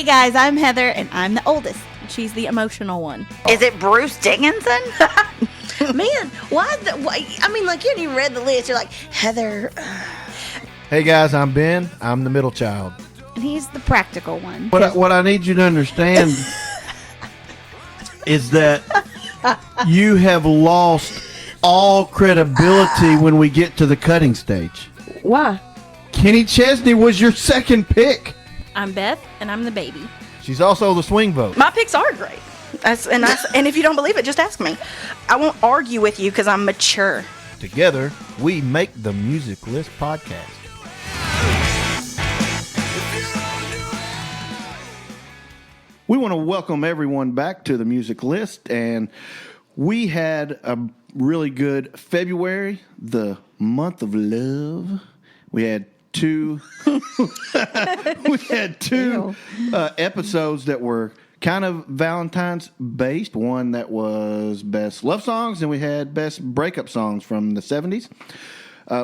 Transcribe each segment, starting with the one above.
guys, I'm Heather, and I'm the oldest. She's the emotional one. Is it Bruce Dickinson? Man, why? I mean, like, you read the list. You're like, Heather. Hey guys, I'm Ben. I'm the middle child. And he's the practical one. What I need you to understand is that you have lost all credibility when we get to the cutting stage. Why? Kenny Chesney was your second pick. I'm Beth, and I'm the baby. She's also the swing vote. My picks are great. And if you don't believe it, just ask me. I won't argue with you because I'm mature. Together, we make the Music List podcast. We want to welcome everyone back to the Music List, and we had a really good February, the month of love. We had two episodes that were kind of Valentine's based. One that was best love songs, and we had best breakup songs from the 70s.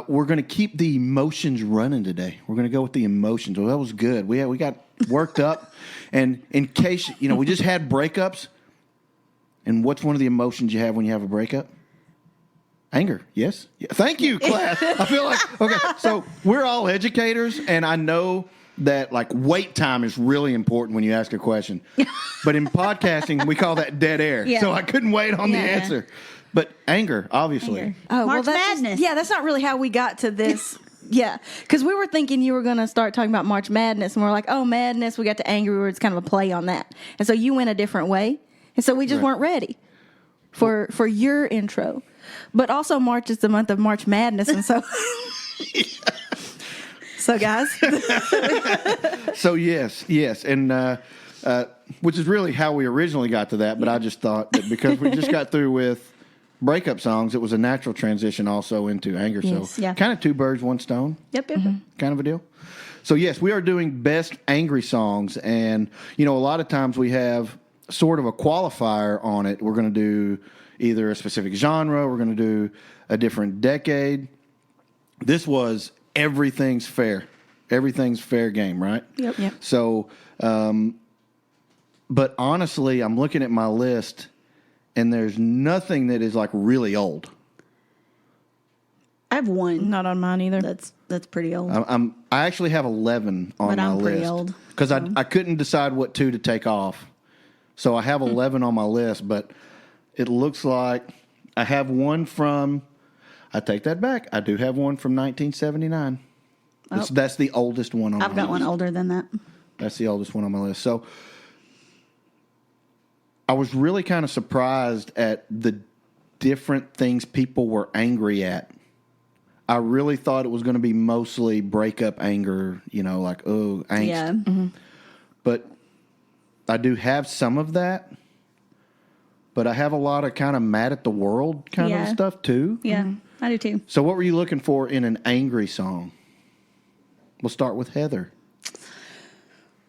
We're going to keep the emotions running today. We're going to go with the emotions. Well, that was good. We got worked up, and in case we just had breakups. And what's one of the emotions you have when you have a breakup? Anger, yes? Yeah. Thank you, class. I feel like, okay, so we're all educators, and I know that, like, wait time is really important when you ask a question. But in podcasting, we call that dead air. Yeah. So I couldn't wait on the answer. But anger, obviously. Anger. Oh, March that's Madness. that's not really how we got to this. Yeah, because we were thinking you were going to start talking about March Madness, and we're like, oh, Madness, we got to Angry Words, kind of a play on that. And so you went a different way, and so we just weren't ready for your intro. But also March is the month of March Madness, and so... So, guys. So, yes. And which is really how we originally got to that, but I just thought that because we just got through with breakup songs, it was a natural transition also into anger. Yes, so, yeah. kind of two birds, one stone. Yep. Kind of a deal. So, yes, we are doing best angry songs. And, a lot of times we have sort of a qualifier on it. We're going to do either a specific genre, we're going to do a different decade. This was everything's fair. Everything's fair game, right? Yep. So, but honestly, I'm looking at my list, and there's nothing that is like really old. I have one. Not on mine either. That's pretty old. I actually have 11 on But my I'm list. pretty old. Because I couldn't decide what two to take off. So I have 11 on my list, but it looks like I have one from, I take that back. I do have one from 1979. That's the oldest one on my list. I've got one older than that. That's the oldest one on my list. So I was really kind of surprised at the different things people were angry at. I really thought it was going to be mostly breakup anger, like, oh, angst. Yeah. But I do have some of that. But I have a lot of kind of mad at the world kind of stuff too. Yeah, I do too. So what were you looking for in an angry song? We'll start with Heather.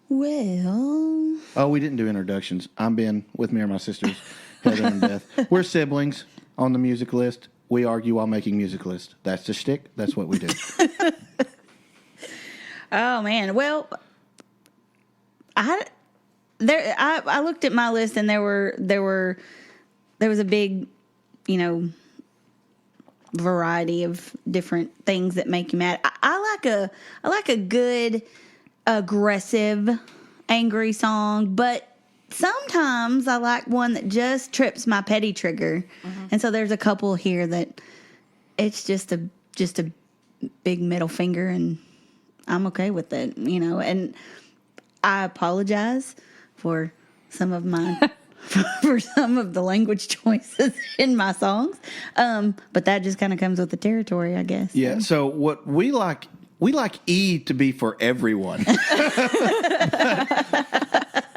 Well, Oh, we didn't do introductions. I'm Ben. With me are my sisters, Heather and Beth. We're siblings on the music list. We argue while making music lists. That's the shtick. That's what we do. oh man. Well, I looked at my list, and there was a big, variety of different things that make you mad. I like a good aggressive angry song, but sometimes I like one that just trips my petty trigger. And so there's a couple here that it's just a big middle finger, and I'm okay with it, and I apologize for some of my for some of the language choices in my songs. But that just kind of comes with the territory, I guess. Yeah. So what we like E to be for everyone.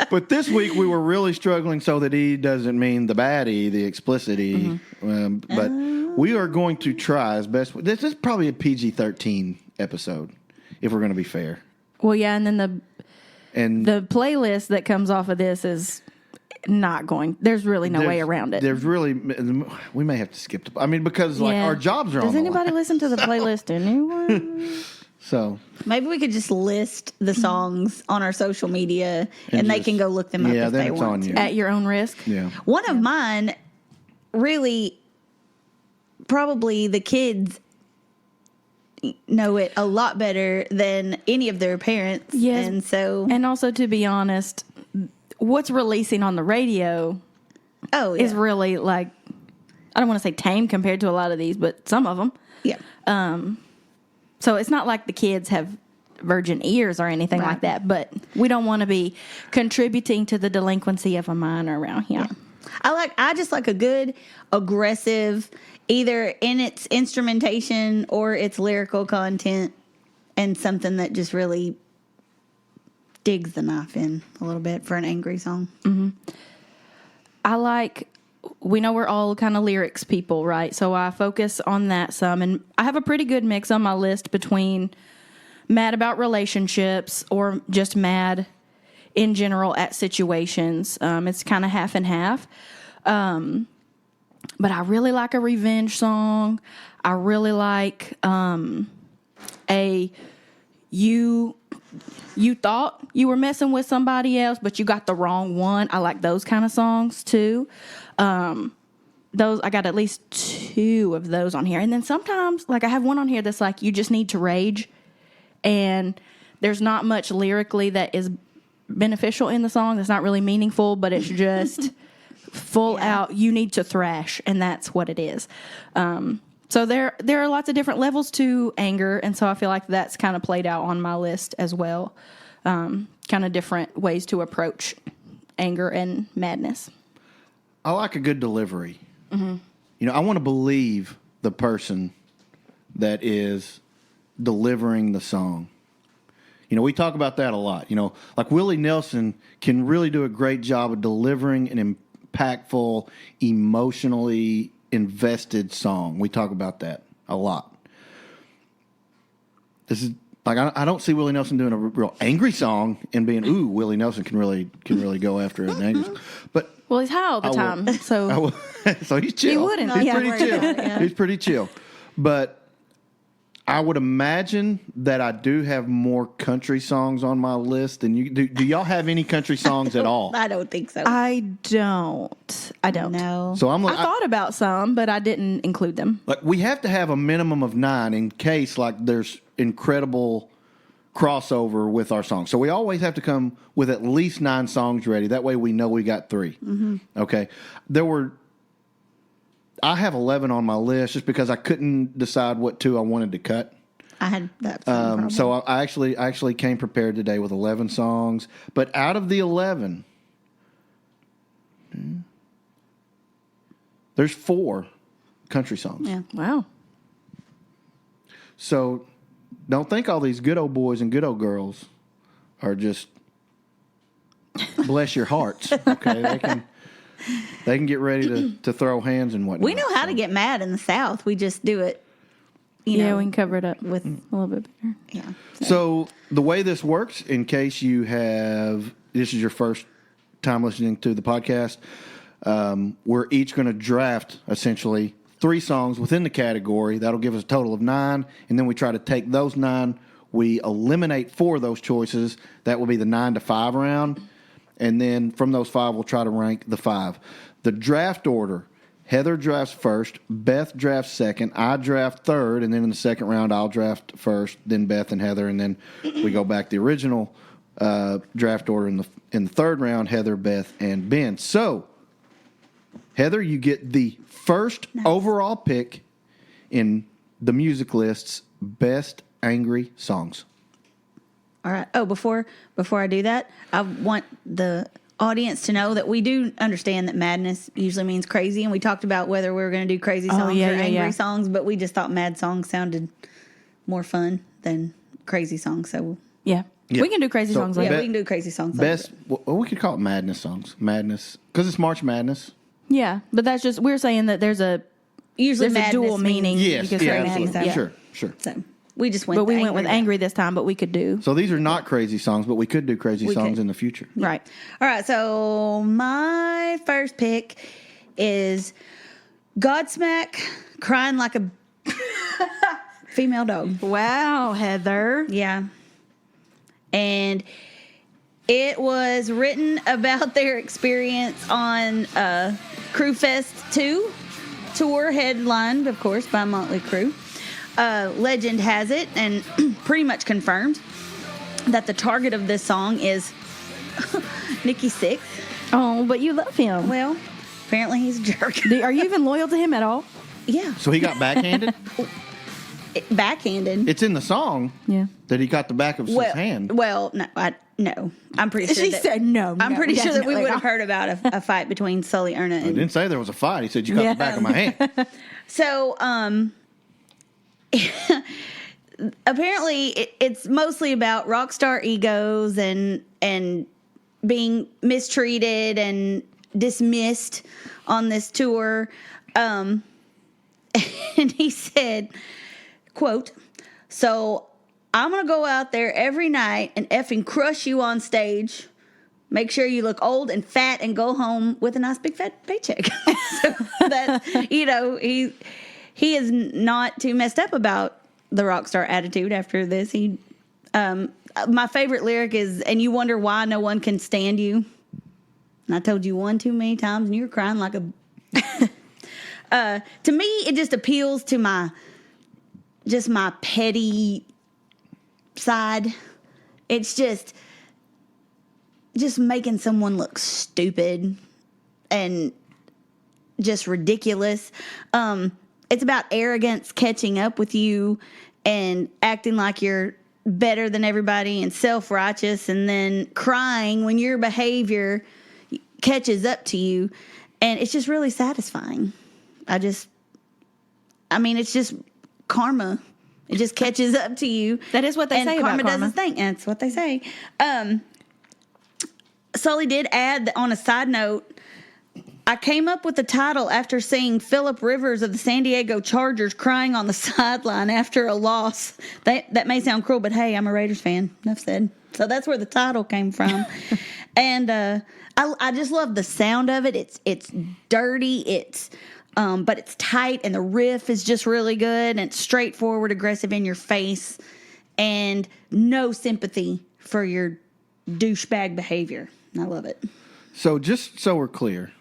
But this week we were really struggling so that E doesn't mean the bad E, the explicit E. But we are going to try as best. This is probably a PG-13 episode, if we're going to be fair. Well, yeah, and then the playlist that comes off of this is not going. There's really no way around it. There's really, we may have to skip. Because like our jobs are on Does the anybody line. listen to the playlist? Anyone? So maybe we could just list the songs on our social media, and they just- can go look them up yeah, if then they it's want on to. you. At your own risk. yeah. One of mine, really, probably the kids know it a lot better than any of their parents. Yes. And so, And also, to be honest, what's releasing on the radio is really like, I don't want to say tame compared to a lot of these, but some of them. yeah. So it's not like the kids have virgin ears or anything like that, but we don't want to be contributing to the delinquency of a minor around here. I just like a good, aggressive, either in its instrumentation or its lyrical content, and something that just really digs the knife in a little bit for an angry song. We know we're all kind of lyrics people, right? So I focus on that some, and I have a pretty good mix on my list between mad about relationships or just mad in general at situations. It's kind of half and half. But I really like a revenge song. I really like you thought you were messing with somebody else, but you got the wrong one. I like those kind of songs too. Those, I got at least 2 of those on here. And then sometimes, like, I have one on here that's like, you just need to rage. And there's not much lyrically that is beneficial in the song. That's not really meaningful, but it's just full out, you need to thrash. And that's what it is. So there are lots of different levels to anger. And so I feel like that's kind of played out on my list as well. Kind of different ways to approach anger and madness. I like a good delivery. I want to believe the person that is delivering the song. We talk about that a lot. Like Willie Nelson can really do a great job of delivering an impactful, emotionally invested song. We talk about that a lot. This is like I don't see Willie Nelson doing a real angry song and being, ooh, Willie Nelson can really go after an angry song. But Well, he's high all the time, so so he's chill. He wouldn't. He's Yeah. pretty chill. Yeah. He's pretty chill. But I would imagine that I do have more country songs on my list than you do. Do y'all have any country songs at all? I don't think so. I don't. No. So I'm like, I thought about some, but I didn't include them. like we have to have a minimum of 9 in case like there's incredible crossover with our songs. So we always have to come with at least 9 songs ready. That way we know we got 3. Okay. I have 11 on my list just because I couldn't decide what 2 I wanted to cut. I had that same problem. So I actually came prepared today with 11 songs. But out of the 11, there's 4 country songs. Yeah. Wow. So don't think all these good old boys and good old girls are just bless your hearts. Okay, they can get ready to throw hands and whatnot. We know how to get mad in the South. We just do it, you Yeah, know, we can cover it up with a little bit better. yeah. So the way this works, in case this is your first time listening to the podcast, we're each going to draft essentially 3 songs within the category. That'll give us a total of 9, and then we try to take those 9. We eliminate 4 of those choices. That will be the 9 to 5 round, and then from those 5, we'll try to rank the 5. The draft order: Heather drafts first, Beth drafts second, I draft third, and then in the second round, I'll draft first, then Beth and Heather, and then we go back the original draft order in the third round: Heather, Beth, and Ben. So, Heather, you get the first overall pick in the music list's best angry songs. All right. Oh, before I do that, I want the audience to know that we do understand that madness usually means crazy, and we talked about whether we were going to do crazy songs or angry songs, but we just thought mad songs sounded more fun than crazy songs. So Yeah. We can do crazy songs later. we can do crazy songs. Best, well, we could call it madness songs. Madness, because it's March Madness. Yeah, but that's just, we're saying that there's a Usually there's a dual madness meaning. Yes, You could yeah, say absolutely. madness. Yeah. Sure. So we just went. But we the went with angry angry this time, but we could do. So these are not crazy songs, but we could do crazy songs could. in the future. Right. All right, so my first pick is Godsmack, Crying Like a female dog. Wow, Heather. Yeah. And it was written about their experience on Crew Fest 2 tour, headlined, of course, by Motley Crue. Legend has it, and pretty much confirmed, that the target of this song is Nikki Sixx. Oh, but you love him. Well, apparently he's a jerk. Are you even loyal to him at all? Yeah. So he got backhanded? Backhanded. It's in the song that he got the back of his hand. Well, no. I'm pretty sure She that, said no. I'm pretty sure that we definitely would have not. heard about a fight between Sully Erna I and... didn't say there was a fight. He said, you got the back of my hand. So, apparently it's mostly about rock star egos and being mistreated and dismissed on this tour. And he said, quote, "So I'm going to go out there every night and effing crush you on stage. Make sure you look old and fat and go home with a nice big fat paycheck." So that, he is not too messed up about the rock star attitude after this. My favorite lyric is, "And you wonder why no one can stand you. And I told you one too many times and you were crying like a..." To me, it just appeals to my petty side. It's just making someone look stupid and just ridiculous. It's about arrogance catching up with you and acting like you're better than everybody and self-righteous, and then crying when your behavior catches up to you. And it's just really satisfying. It's just karma. It just catches up to you. That is what they say about karma. karma. Does its thing. That's what they say. Sully did add that, on a side note, "I came up with the title after seeing Phillip Rivers of the San Diego Chargers crying on the sideline after a loss. That may sound cruel, but hey, I'm a Raiders fan." Enough said. So that's where the title came from. And I just love the sound of it. It's dirty. But it's tight, and the riff is just really good, and it's straightforward, aggressive, in your face, and no sympathy for your douchebag behavior. I love it. So just so we're clear,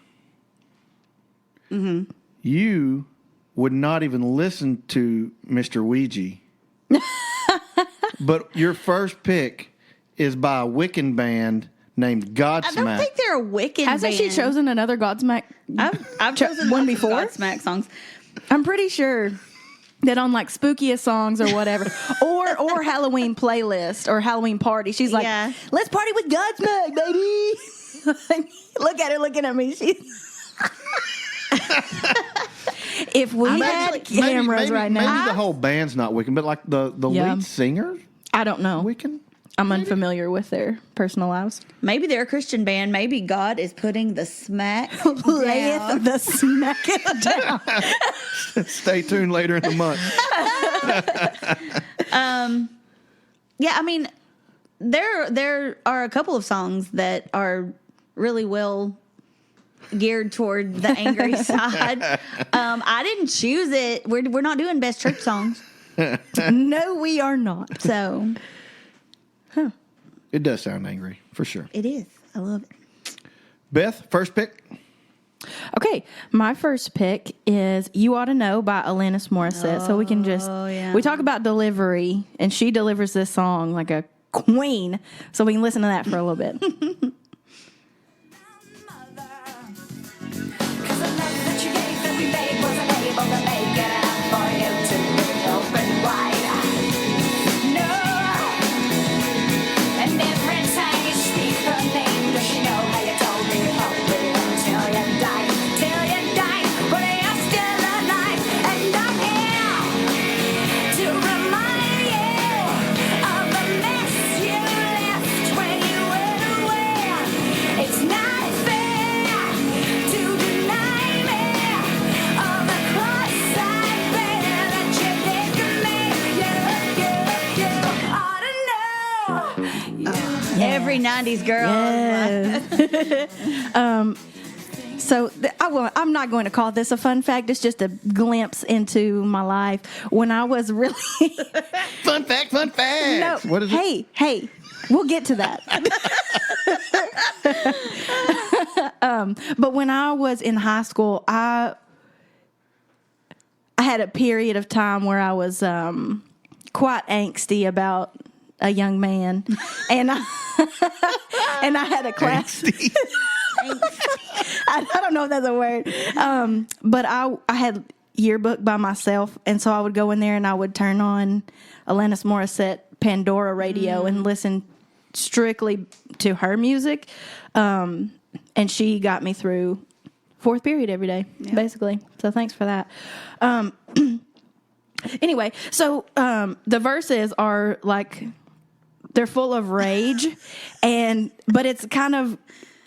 you would not even listen to Mr. Ouija, but your first pick is by a Wiccan band named Godsmack. I don't think they're a Wiccan Hasn't band. she chosen another Godsmack? I've chosen one lots of before? Godsmack songs. I'm pretty sure that on like spookiest songs or whatever, or Halloween playlist or Halloween party, she's like, Yeah. "Let's party with Godsmack, baby." Look at her looking at me. If we had cameras right now, Maybe the whole band's not Wiccan, but like the Yeah. lead singer, I don't know. Wiccan? I'm unfamiliar with their personal lives. Maybe they're a Christian band. Maybe God is putting the smack Layeth down. the smack down. Stay tuned later in the month. Yeah, I mean, there are a couple of songs that are really well geared toward the angry side. I didn't choose it. We're not doing best church songs, No, we are not. so It does sound angry, for sure. it is. I love it. Beth, first pick? Okay, my first pick is "You Ought to Know" by Alanis Morissette. So we can just we talk about delivery, and she delivers this song like a queen. So we can listen to that for a little bit. It's not fair to deny me all the cross I bear that you did to me. You ought to know. Every 90s girl. So I'm not going to call this a fun fact. It's just a glimpse into my life when I was really. Fun fact. No, What is it? Hey, we'll get to that. But when I was in high school, I had a period of time where I was quite angsty about a young man, and I had a class. I don't know if that's a word, but I had yearbook by myself, and so I would go in there and I would turn on Alanis Morissette Pandora radio and listen strictly to her music, and she got me through fourth period every day, basically. So thanks for that. Anyway, so the verses are like they're full of rage, but it's kind of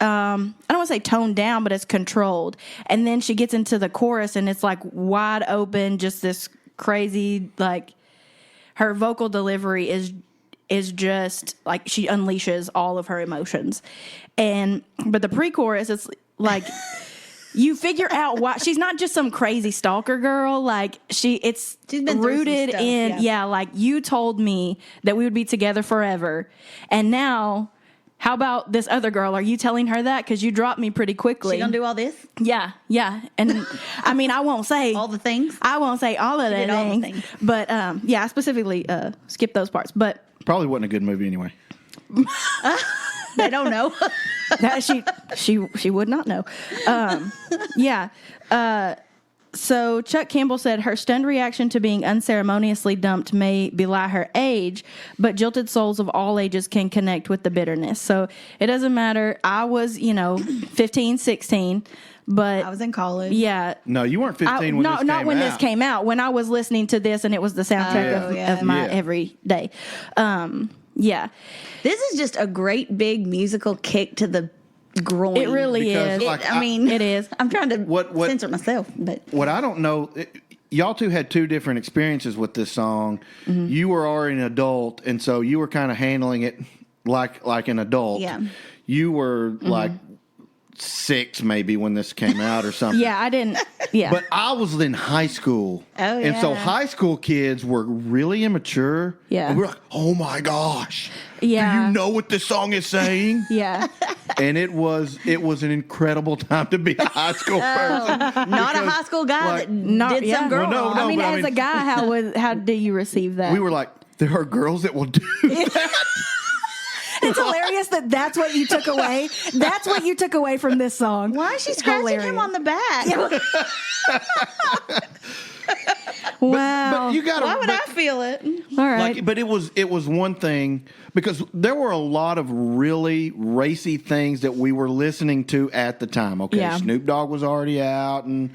I don't want to say toned down, but it's controlled. And then she gets into the chorus, and it's like wide open, just this crazy, like her vocal delivery is just like she unleashes all of her emotions. But the pre-chorus, it's like you figure out why she's not just some crazy stalker girl. Like she's been rooted stuff, in like you told me that we would be together forever, and now how about this other girl? Are you telling her that because you dropped me pretty quickly? She gonna do all this? Yeah. And I mean, I won't say All the things? I won't say all of the did all the things, things. but I specifically skipped those parts. But Probably wasn't a good movie anyway. They don't know. that she would not know. So Chuck Campbell said her stunned reaction to being unceremoniously dumped may belie her age, but jilted souls of all ages can connect with the bitterness. So it doesn't matter. I was, 15, 16, but I was in college. yeah. No, you weren't 15 when this came not when out. this came out. When I was listening to this, and it was the soundtrack of my everyday. This is just a great big musical kick to the groin. It really Because, is. like, It is. I'm trying to What- censor myself, but What I don't know, y'all two had two different experiences with this song. Mm-hmm. You were already an adult, and so you were kind of handling it like an adult. Yeah. You were like 6 maybe when this came out or something. Yeah, I didn't. Yeah. But I was in high school. Oh, And so yeah. high school kids were really immature. Yeah. And we're like, oh my gosh. Yeah. Do you know what this song is saying? yeah. And it was an incredible time to be a high school person. not a high school guy like, that did some girl Well, no, wrong. no. I mean, but I as mean- a guy, how do you receive that? We were like, there are girls that will do that. It's hilarious that that's what you took away. That's what you took away from this song. Why is she scratching him on the back? Wow. But you got Why would I feel it? All right. Like, but it was one thing because there were a lot of really racy things that we were listening to at the time. Okay, Yeah. Snoop Dogg was already out, and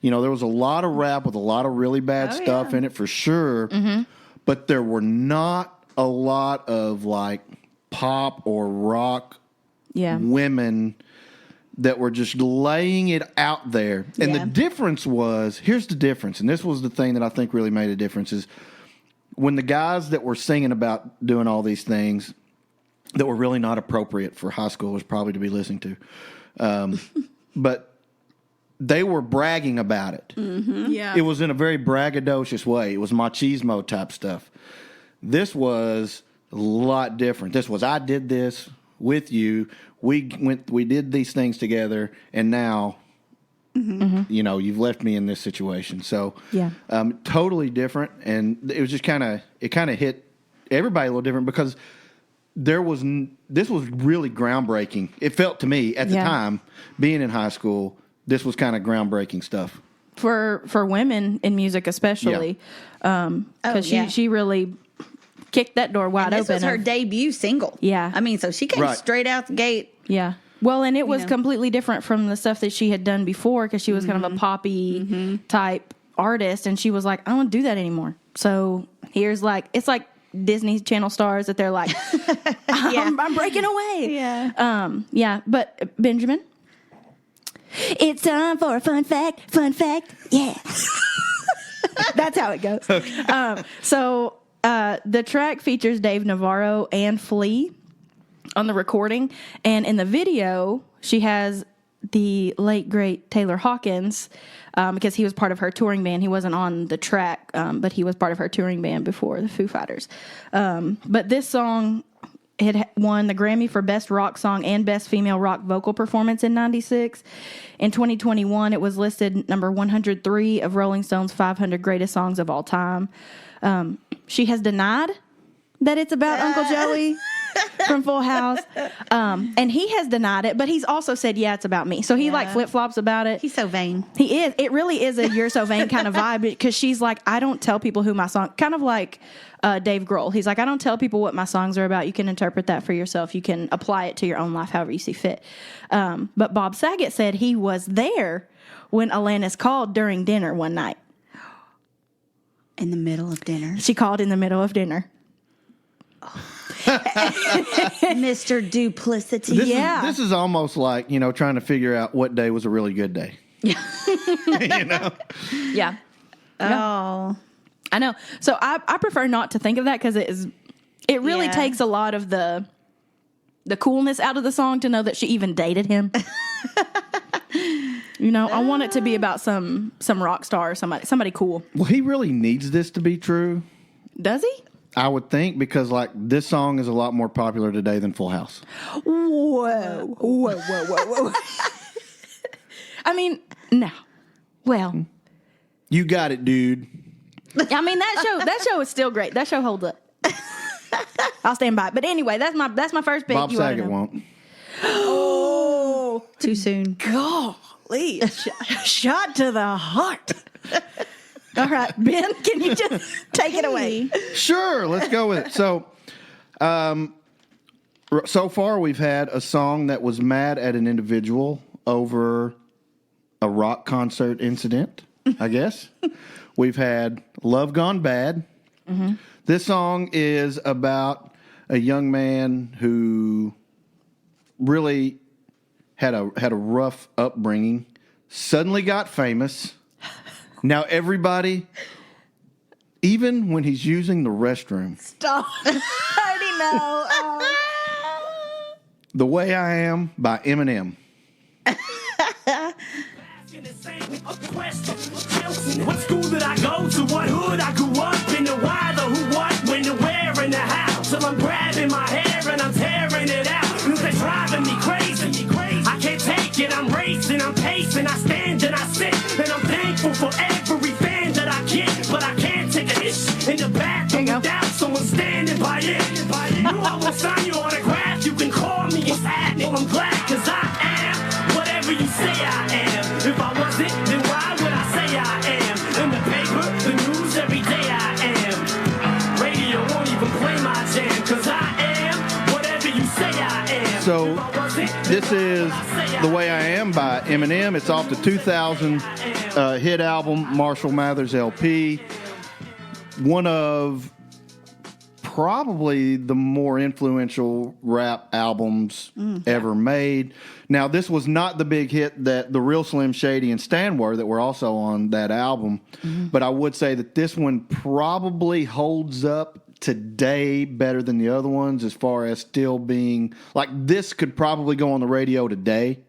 there was a lot of rap with a lot of really bad stuff in it for sure. Mm-hmm. But there were not a lot of like pop or rock yeah. women that were just laying it out there. And Yeah. the difference was, here's the difference, and this was the thing that I think really made a difference, is when the guys that were singing about doing all these things that were really not appropriate for high schoolers probably to be listening to, but they were bragging about it. Yeah. It was in a very braggadocious way. It was machismo type stuff. This was a lot different. This was, I did this with you. We did these things together, and now, you've left me in this situation. So, Yeah. Totally different. And it was just kind of hit everybody a little different because this was really groundbreaking. It felt to me at the Yeah. time, being in high school, this was kind of groundbreaking stuff. For women in music, especially, because she really kicked that door wide This open. was her debut single. Yeah. I mean, so she came Right. straight out the gate. Yeah. Well, and it was know. completely different from the stuff that she had done before because she was kind of a poppy type artist, and she was like, I don't want to do that anymore. So here's it's like Disney Channel stars that they're like, I'm breaking away. Yeah. But Benjamin, it's time for a fun fact. Fun fact. Yeah. That's how it goes. So the track features Dave Navarro and Flea on the recording, and in the video she has the late great Taylor Hawkins, because he was part of her touring band. He wasn't on the track, but he was part of her touring band before the Foo Fighters. But this song had won the Grammy for Best Rock Song and Best Female Rock Vocal Performance in 96. In 2021, it was listed number 103 of Rolling Stone's 500 Greatest Songs of All Time. She has denied that it's about Uncle Joey from Full House. And he has denied it, but he's also said, yeah, it's about me. So he like flip-flops about it. He's so vain. He is. It really is a you're so vain kind of vibe, because she's like, I don't tell people who my song, kind of like Dave Grohl. He's like, I don't tell people what my songs are about. You can interpret that for yourself. You can apply it to your own life however you see fit. But Bob Saget said he was there when Alanis called during dinner one night. In the middle of dinner. She called in the middle of dinner. Mr. Duplicity. This is almost like, trying to figure out what day was a really good day. Yeah. Oh. I know. So I prefer not to think of that, because it really Yeah. takes a lot of the coolness out of the song to know that she even dated him. I want it to be about some rock star or somebody cool. Well, he really needs this to be true, Does he? I would think, because this song is a lot more popular today than Full House. Whoa. I mean, no. Well, You got it, dude. I mean, that show is still great. That show holds up. I'll stand by it. But anyway, that's my first pick. Bob You wanna Saget know? won't. Oh, Too soon. golly. Shot to the heart. All right, Ben, can you just take it away? Sure, let's go with it. So far we've had a song that was mad at an individual over a rock concert incident, I guess. We've had Love Gone Bad. Mm-hmm. This song is about a young man who really had a rough upbringing, suddenly got famous. Now everybody, even when he's using the restroom, Stop. I already know. The Way I Am by Eminem. What school did I go to? What hood I grew up in? The why, the who, what, when, the where, and the how. Till I'm grabbing my hair and I'm tearing it out. They're driving me crazy. I can't take it. I'm racing, I'm pacing. I stand and I sit. And I'm thankful for every fan that I get. But I can't take a hit in the bathroom without someone standing by it. You know I will sign your autograph. You can call me what's happening. I'm glad, cause I am whatever you say I am. If I wasn't, then why would I say I am? In the paper, the news, every day I am. Radio won't even play my jam, cause I am whatever you say I am. So, If I wasn't, then this why is would I say I The Way I Am by Eminem. It's off the 2000 hit album, Marshall Mathers LP. One of probably the more influential rap albums ever made. Now, this was not the big hit that the real Slim Shady and Stan were, that were also on that album. But I would say that this one probably holds up today better than the other ones, as far as still being like, this could probably go on the radio today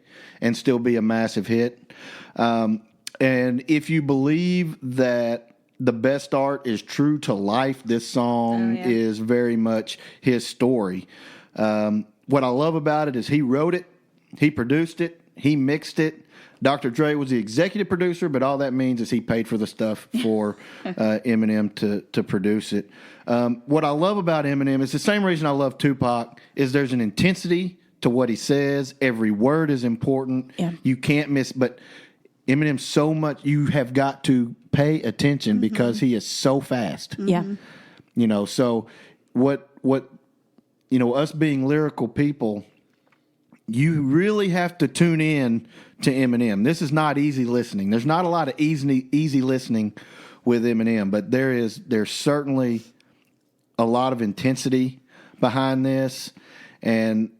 and still be a massive hit. And if you believe that the best art is true to life, this song is very much his story. What I love about it is he wrote it, he produced it, he mixed it. Dr. Dre was the executive producer, but all that means is he paid for the stuff for Eminem to produce it. What I love about Eminem is the same reason I love Tupac, is there's an intensity to what he says. Every word is important. Yeah. You can't miss, but Eminem, so much, you have got to pay attention because he is so fast. Yeah. So what us being lyrical people, you really have to tune in to Eminem. This is not easy listening. There's not a lot of easy listening with Eminem, but there's certainly a lot of intensity behind this. And,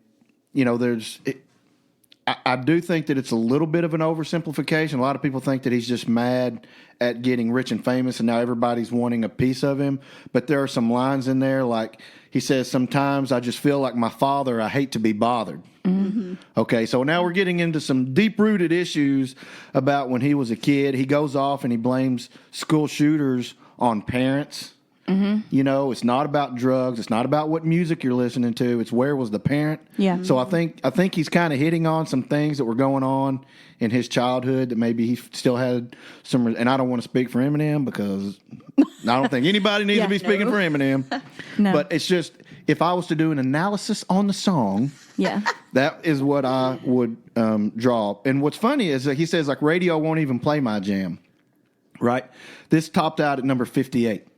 I do think that it's a little bit of an oversimplification. A lot of people think that he's just mad at getting rich and famous, and now everybody's wanting a piece of him. But there are some lines in there, like he says, "Sometimes I just feel like my father. I hate to be bothered." Mm-hmm. Okay, so now we're getting into some deep-rooted issues about when he was a kid. He goes off and he blames school shooters on parents. Mm-hmm. You know, it's not about drugs. It's not about what music you're listening to. It's where was the parent. Yeah. So I think he's kind of hitting on some things that were going on in his childhood that maybe he still had some. And I don't want to speak for Eminem because I don't think anybody needs to be speaking for Eminem. No. But it's just, if I was to do an analysis on the song, Yeah. that is what I would draw. And what's funny is that he says, like, radio won't even play my jam. Right? This topped out at number 58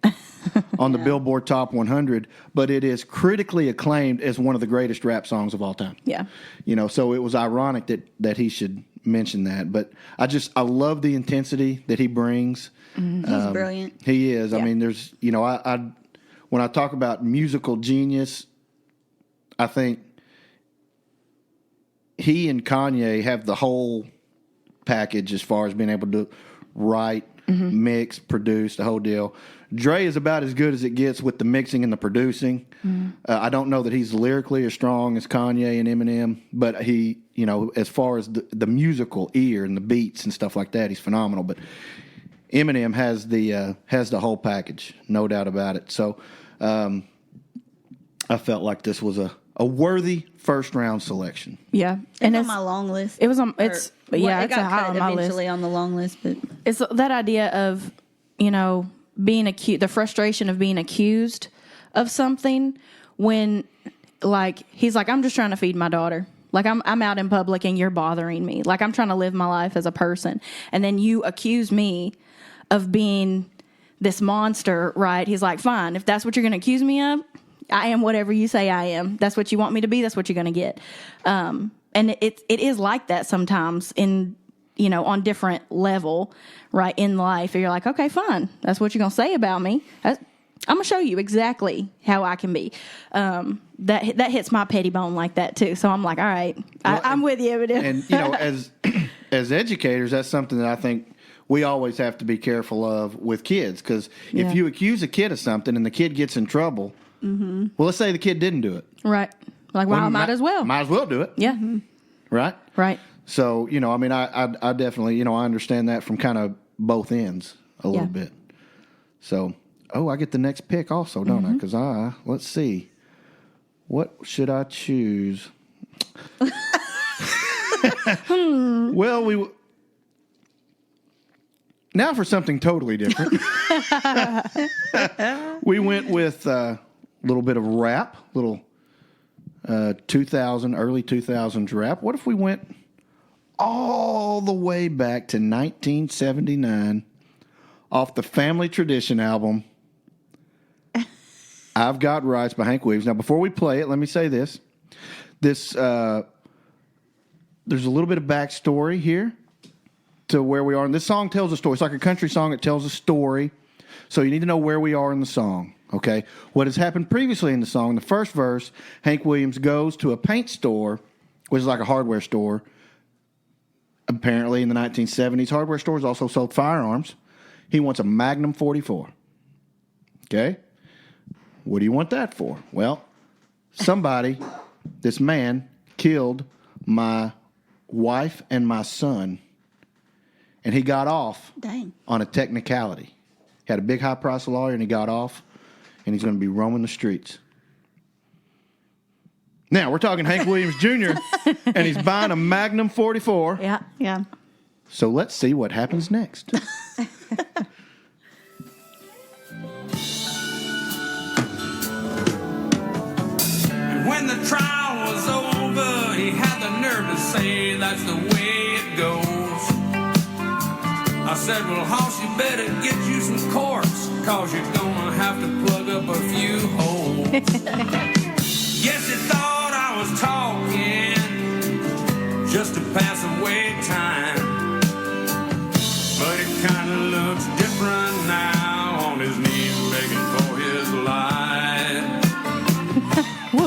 on the Billboard Top 100, but it is critically acclaimed as one of the greatest rap songs of all time. Yeah. You know, so it was ironic that he should mention that. But I love the intensity that he brings. He's brilliant. He is. I Yeah. mean, there's, you know, I when I talk about musical genius, I think he and Kanye have the whole package as far as being able to write, mix, produce, the whole deal. Dre is about as good as it gets with the mixing and the producing. I don't know that he's lyrically as strong as Kanye and Eminem, but he, you know, as far as the musical ear and the beats and stuff like that, he's phenomenal. But Eminem has the whole package, no doubt about it. So I felt like this was a worthy first round selection. Yeah. And it's on my long list. It was on. It's yeah. it It's a got high cut on my list. eventually on the long list, but It's that idea of, you know, being accused, the frustration of being accused of something when, like, he's like, I'm just trying to feed my daughter. Like, I'm out in public and you're bothering me. Like, I'm trying to live my life as a person. And then you accuse me of being this monster, right? He's like, fine, if that's what you're going to accuse me of, I am whatever you say I am. That's what you want me to be. That's what you're going to get. And it is like that sometimes in, you know, on different level, right, in life. You're like, okay, fine. That's what you're going to say about me. I'm going to show you exactly how I can be. That hits my petty bone like that, too. So I'm like, all right, I'm with you. And, you know, as educators, that's something that I think we always have to be careful of with kids. Because if you accuse a kid of something and the kid gets in trouble, well, let's say the kid didn't do it. Right. Like, well, I might as well. Might as well do it. Yeah. Right? Right. So, you know, I mean, I definitely, you know, I understand that from kind of both ends a little bit. So, I get the next pick also, don't I? Because let's see. What should I choose? Well, now for something totally different. We went with a little bit of rap, little 2000, early 2000s rap. What if we went all the way back to 1979 off the Family Tradition album, I've Got Rights by Hank Williams. Now, before we play it, let me say this. There's a little bit of backstory here to where we are. And this song tells a story. It's like a country song. It tells a story. So you need to know where we are in the song, okay? What has happened previously in the song, the first verse, Hank Williams goes to a paint store, which is like a hardware store. Apparently in the 1970s, hardware stores also sold firearms. He wants a Magnum 44. Okay? What do you want that for? Well, this man, killed my wife and my son, and he got off on a technicality. He had a big high-priced lawyer, and he got off, and he's going to be roaming the streets. Now, we're talking Hank Williams Jr., and he's buying a Magnum 44. Yeah. yeah. So let's see what happens next. When the trial was over, he had the nerve to say that's the way it goes. I said, well, Hoss, you better get you some corks, cause you're gonna have to plug up a few holes. Yes, he thought I was talking just to pass away time, but it kinda looks different now, on his knees begging for his life.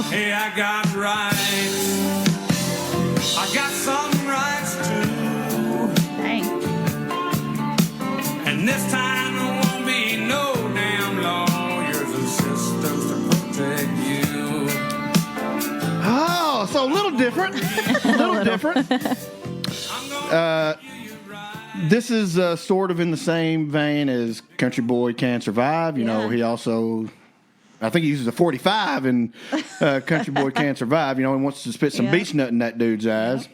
Hey, I got rights. I got some And this time there won't be no damn lawyers and systems to protect you. Oh, so a little different. A little different. I'm gonna give you right. This is sort of in the same vein as Country Boy Can't Survive. You know, he also, I think he uses a 45 in Country Boy Can't Survive. You know, he wants to spit some beach nut in that dude's eyes.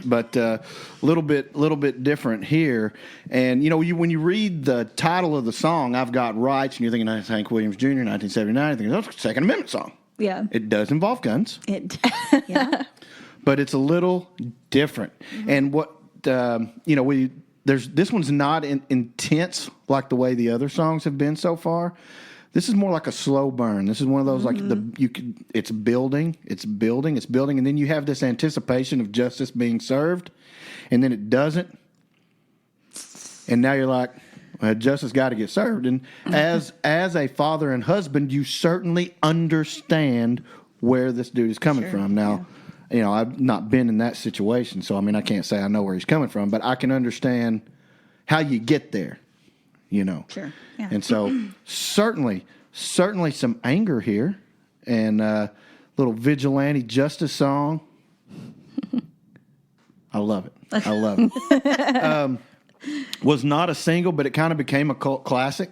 But a little bit different here. And, you know, when you read the title of the song, I've Got Rights, and you're thinking that's Hank Williams Jr., 1979, you're thinking that's a Second Amendment song. Yeah. It does involve guns. Yeah. But it's a little different. And what, you know, this one's not intense like the way the other songs have been so far. This is more like a slow burn. This is one of those it's building, and then you have this anticipation of justice being served, and then it doesn't, and now you're like, well, justice got to get served. And as a father and husband, you certainly understand where this dude is coming from. Now, you know, I've not been in that situation, so I mean, I can't say I know where he's coming from, but I can understand how you get there. You know, Sure. Yeah. And so certainly some anger here, and little vigilante justice song. I love it. Was not a single, but it kind of became a cult classic.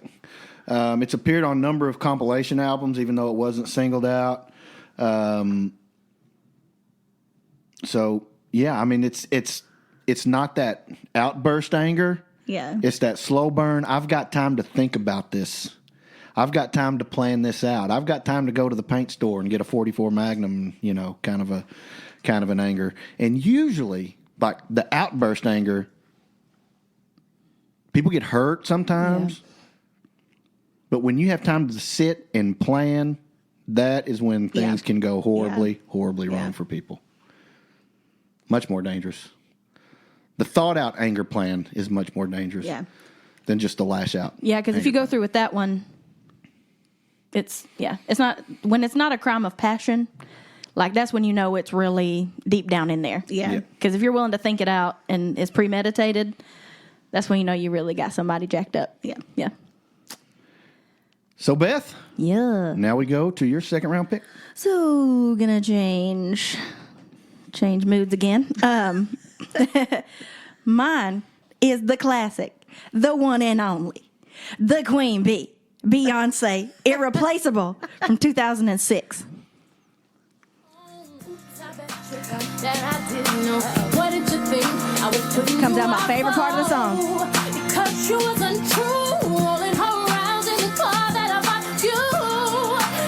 It's appeared on a number of compilation albums, even though it wasn't singled out. So yeah, I mean, it's not that outburst anger. Yeah. It's that slow burn. I've got time to think about this. I've got time to plan this out. I've got time to go to the paint store and get a 44 Magnum, you know, kind of an anger. And usually, like the outburst anger, people get hurt sometimes. Yeah. But when you have time to sit and plan, that is when things can go horribly wrong for people. Much more dangerous. The thought-out anger plan is much more dangerous than just the lash-out. Yeah, because if you go through with that one, it's not when it's not a crime of passion. Like that's when you know it's really deep down in there. Yeah. Because if you're willing to think it out and it's premeditated, that's when you know you really got somebody jacked up. Yeah. Yeah. So Beth, Now we go to your second round pick. So gonna change moods again. Mine is the classic, the one and only, the Queen Bee, Beyonce, Irreplaceable from 2006. Comes out my favorite part of the song. Because you was untrue, rolling her around in the car that I bought you.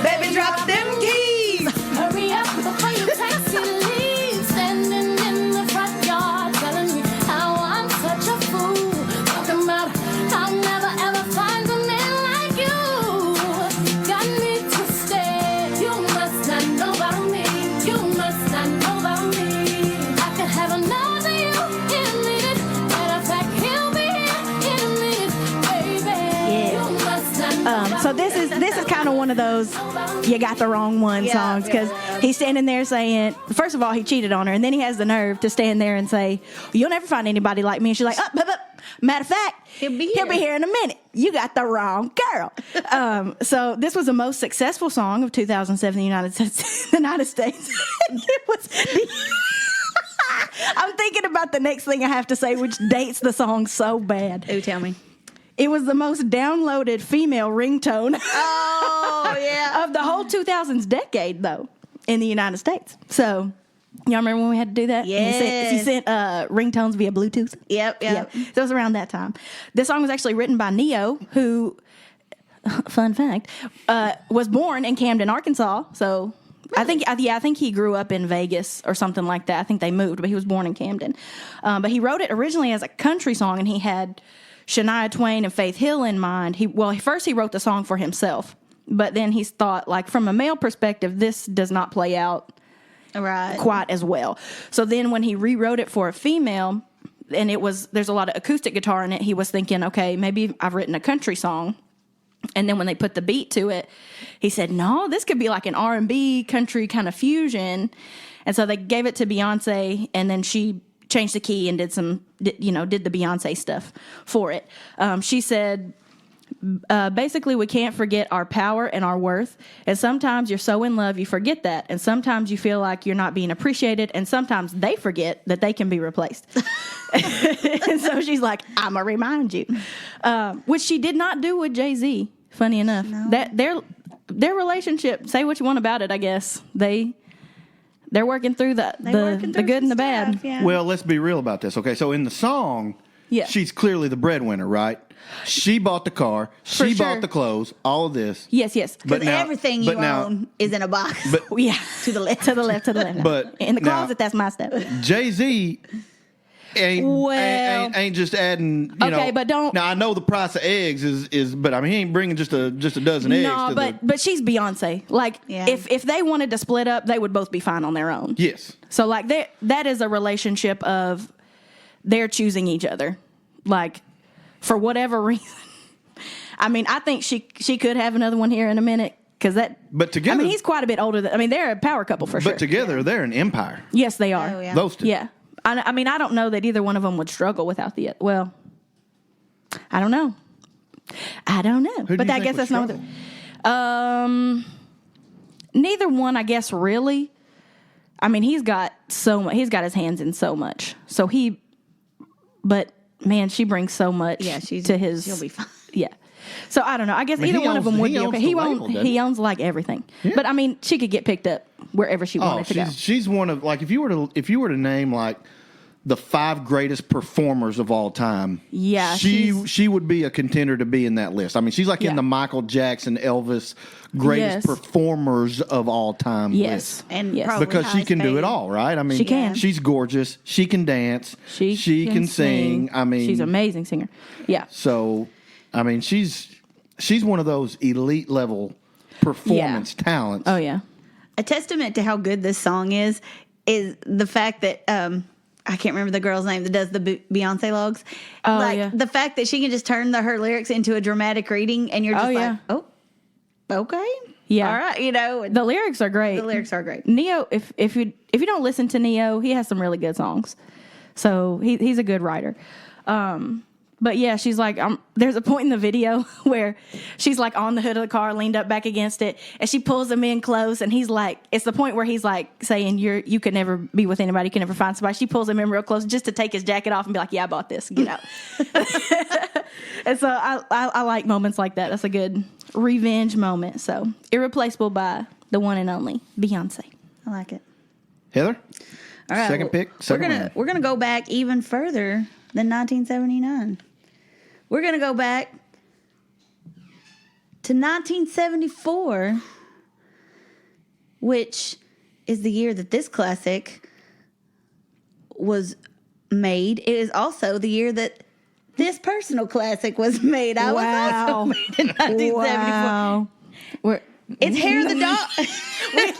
Baby, drop them keys. Hurry up before you taxi leave. Standing in the front yard, telling me how I'm such a fool. Talking about I'll never ever find a man like you. Got me twisted. You must not know about me. You must not know about me. I could have another you in a minute. Matter of fact, he'll be here in a minute, baby. You must not know about So this is kind of one of those you got the wrong one songs because he's standing there saying, first of all, he cheated on her, and then he has the nerve to stand there and say, you'll never find anybody like me. And she's like, matter of fact, he'll be here in a minute. You got the wrong girl. So this was the most successful song of 2007 in the United States. It was I'm thinking about the next thing I have to say, which dates the song so bad. Oh, tell me. It was the most downloaded female ringtone. Oh, yeah. Of the whole 2000s decade, though, in the United States. So, y'all remember when we had to do that? Yes. You sent ringtones via Bluetooth? Yep. So it was around that time. This song was actually written by Neo, who, fun fact, was born in Camden, Arkansas. So really? I think he grew up in Vegas or something like that. I think they moved, but he was born in Camden. But he wrote it originally as a country song, and he had Shania Twain and Faith Hill in mind. First he wrote the song for himself, but then he thought, like, from a male perspective, this does not play out quite as well. So then when he rewrote it for a female, and there's a lot of acoustic guitar in it, he was thinking, okay, maybe I've written a country song. And then when they put the beat to it, he said, no, this could be like an R&B country kind of fusion. And so they gave it to Beyonce, and then she changed the key and did the Beyonce stuff for it. She said, basically, we can't forget our power and our worth. And sometimes you're so in love, you forget that. And sometimes you feel like you're not being appreciated. And sometimes they forget that they can be replaced. And so she's like, I'm going to remind you. Which she did not do with Jay-Z, funny enough. No. That their relationship, say what you want about it, I guess. They're working through the good and the bad. Yeah. Well, let's be real about this. Okay, so in the song, Yeah. she's clearly the breadwinner, right? She bought the car. She sure. bought the clothes. All of this. Yes. Because everything you own is in a box. But Yeah. to the left. To the left. But in the now- closet, that's my stuff. Jay-Z ain't just adding. You know, but don't. Now I know the price of eggs is, but I mean he ain't bringing just a dozen eggs. No, to but she's Beyonce. Like, Yeah. if they wanted to split up, they would both be fine on their own. Yes. So, like, that is a relationship of they're choosing each other. Like, for whatever reason. I mean, I think she could have another one here in a minute. But together, I mean, he's quite a bit older than. They're a power couple for sure. But together, they're an empire. Yes, they are. Oh, yeah. Those two. Yeah. I mean, I don't know that either one of them would struggle without the. Well, I don't know. Who do But you I think guess would that's not. struggle? Neither one, I guess, really. I mean, he's got so much. He's got his hands in so much. So but man, she brings so much. Yeah, to his. she'll be fine. Yeah. So I don't know. I guess either he one of owns- them would he be owns okay. the He label, doesn't he? owns like everything. Yeah. But I mean, she could get picked up wherever she wanted to go. She's one of, like, if you were to name like the 5 greatest performers of all time. Yeah, she would be a contender to be in that list. I mean, she's like Yeah. in the Michael Jackson, Elvis greatest Yes. performers of all time Yes. list. And Yes. probably Because she can do highest it all, right? I mean, She can. She's gorgeous. She can dance. She can sing. I mean, she's an amazing singer. Yeah. So, I mean, she's one of those elite level performance talents. Oh yeah. A testament to how good this song is the fact that I can't remember the girl's name that does the Beyonce logs. Oh, like yeah. the fact that she can just turn her lyrics into a dramatic reading, and you're just Oh, yeah. like, oh, okay, Yeah. all right, you know. The lyrics are great. The lyrics are great. Neo, if you don't listen to Neo, he has some really good songs. So he's a good writer. But yeah, she's like, there's a point in the video where she's like on the hood of the car, leaned up back against it, and she pulls him in close, and he's like, it's the point where he's like saying, you could never be with anybody, you can never find somebody. She pulls him in real close just to take his jacket off and be like, yeah, I bought this, get out. And so I like moments like that. That's a good revenge moment. So Irreplaceable by the one and only Beyonce. I like it. Heather? All right, Second pick, second round. We're gonna go back even further than 1979. We're gonna go back to 1974, which is the year that this classic was made. It is also the year that this personal classic was made. I was also made in 1974. Wow. It's Hair of the Dog. Wait,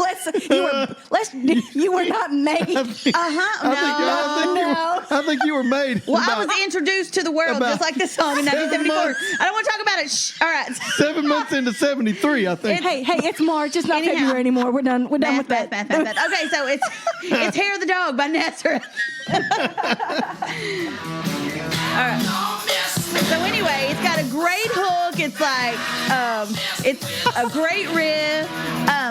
you were not made. I think you were made. Well, I about was introduced to the world about just like this song in 1974. I don't want to talk about it. Shh. All right. 7 months into 73, I think. Hey, it's March. It's not Anyhow. February anymore. We're done. We're done with that. Math. Okay, so it's Hair of the Dog by Nazareth. All right. So anyway, it's got a great hook. It's like it's a great riff.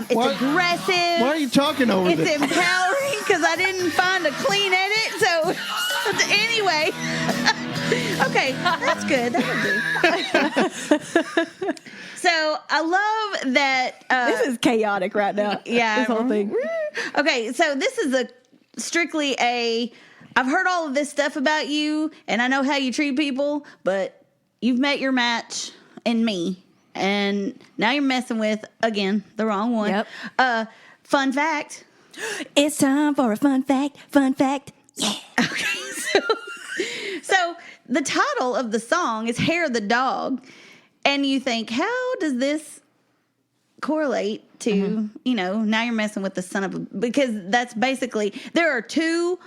It's aggressive. Why are you talking over It's this? empowering because I didn't find a clean edit. So anyway, okay, that's good. That'll do. So I love that. This is chaotic right now. Yeah. This whole thing. Okay, so this is strictly I've heard all of this stuff about you, and I know how you treat people, but you've met your match in me, and now you're messing with, again, the wrong one. Yep. Fun fact. It's time for a fun fact. Fun fact. Yeah. Okay, so the title of the song is Hair of the Dog, and you think, how does this correlate to, now you're messing with the son of a... Because that's basically... There are 2...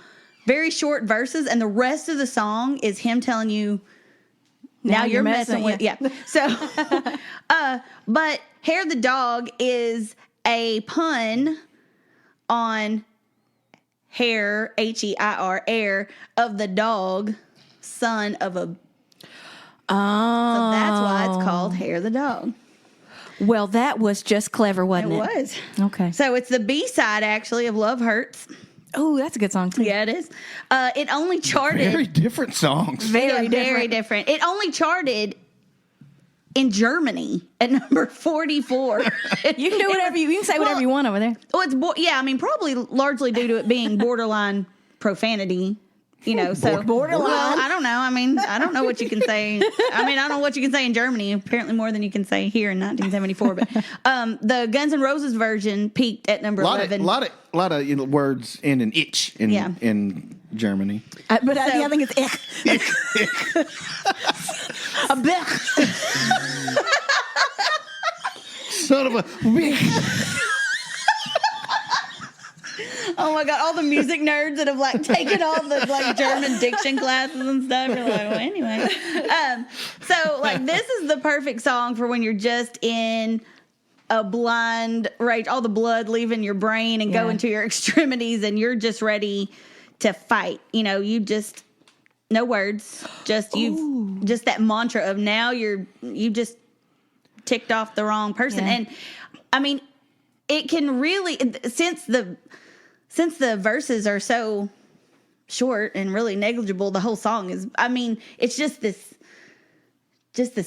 very short verses, and the rest of the song is him telling you, now you're messing with, yeah. So, but Hair of the Dog is a pun on hair, H-E-I-R, air, of the dog, son of a... Oh. So that's why it's called Hair the Dog. Well, that was just clever, wasn't it? It was. Okay. So it's the B-side, actually, of Love Hurts. Oh, that's a good song, too. Yeah, it is. It only charted... Very different songs. Very different. It only charted in Germany at number 44. You can do whatever you can say whatever you want over there. Well, it's probably largely due to it being borderline profanity. So Borderline. Well, I don't know. I don't know what you can say. I don't know what you can say in Germany. Apparently, more than you can say here in 1974. But the Guns N' Roses version peaked at number 11. Lot of words in an itch in Germany. But I think it's ich. A bech. Son of a. Oh my God! All the music nerds that have taken all the German diction classes and stuff. You're like, well, anyway. So this is the perfect song for when you're just in a blind rage, all the blood leaving your brain and going to your extremities, and you're just ready to fight. You just no words, just that mantra of now you just ticked off the wrong person, and it can really since the verses are so short and really negligible, the whole song is, it's just this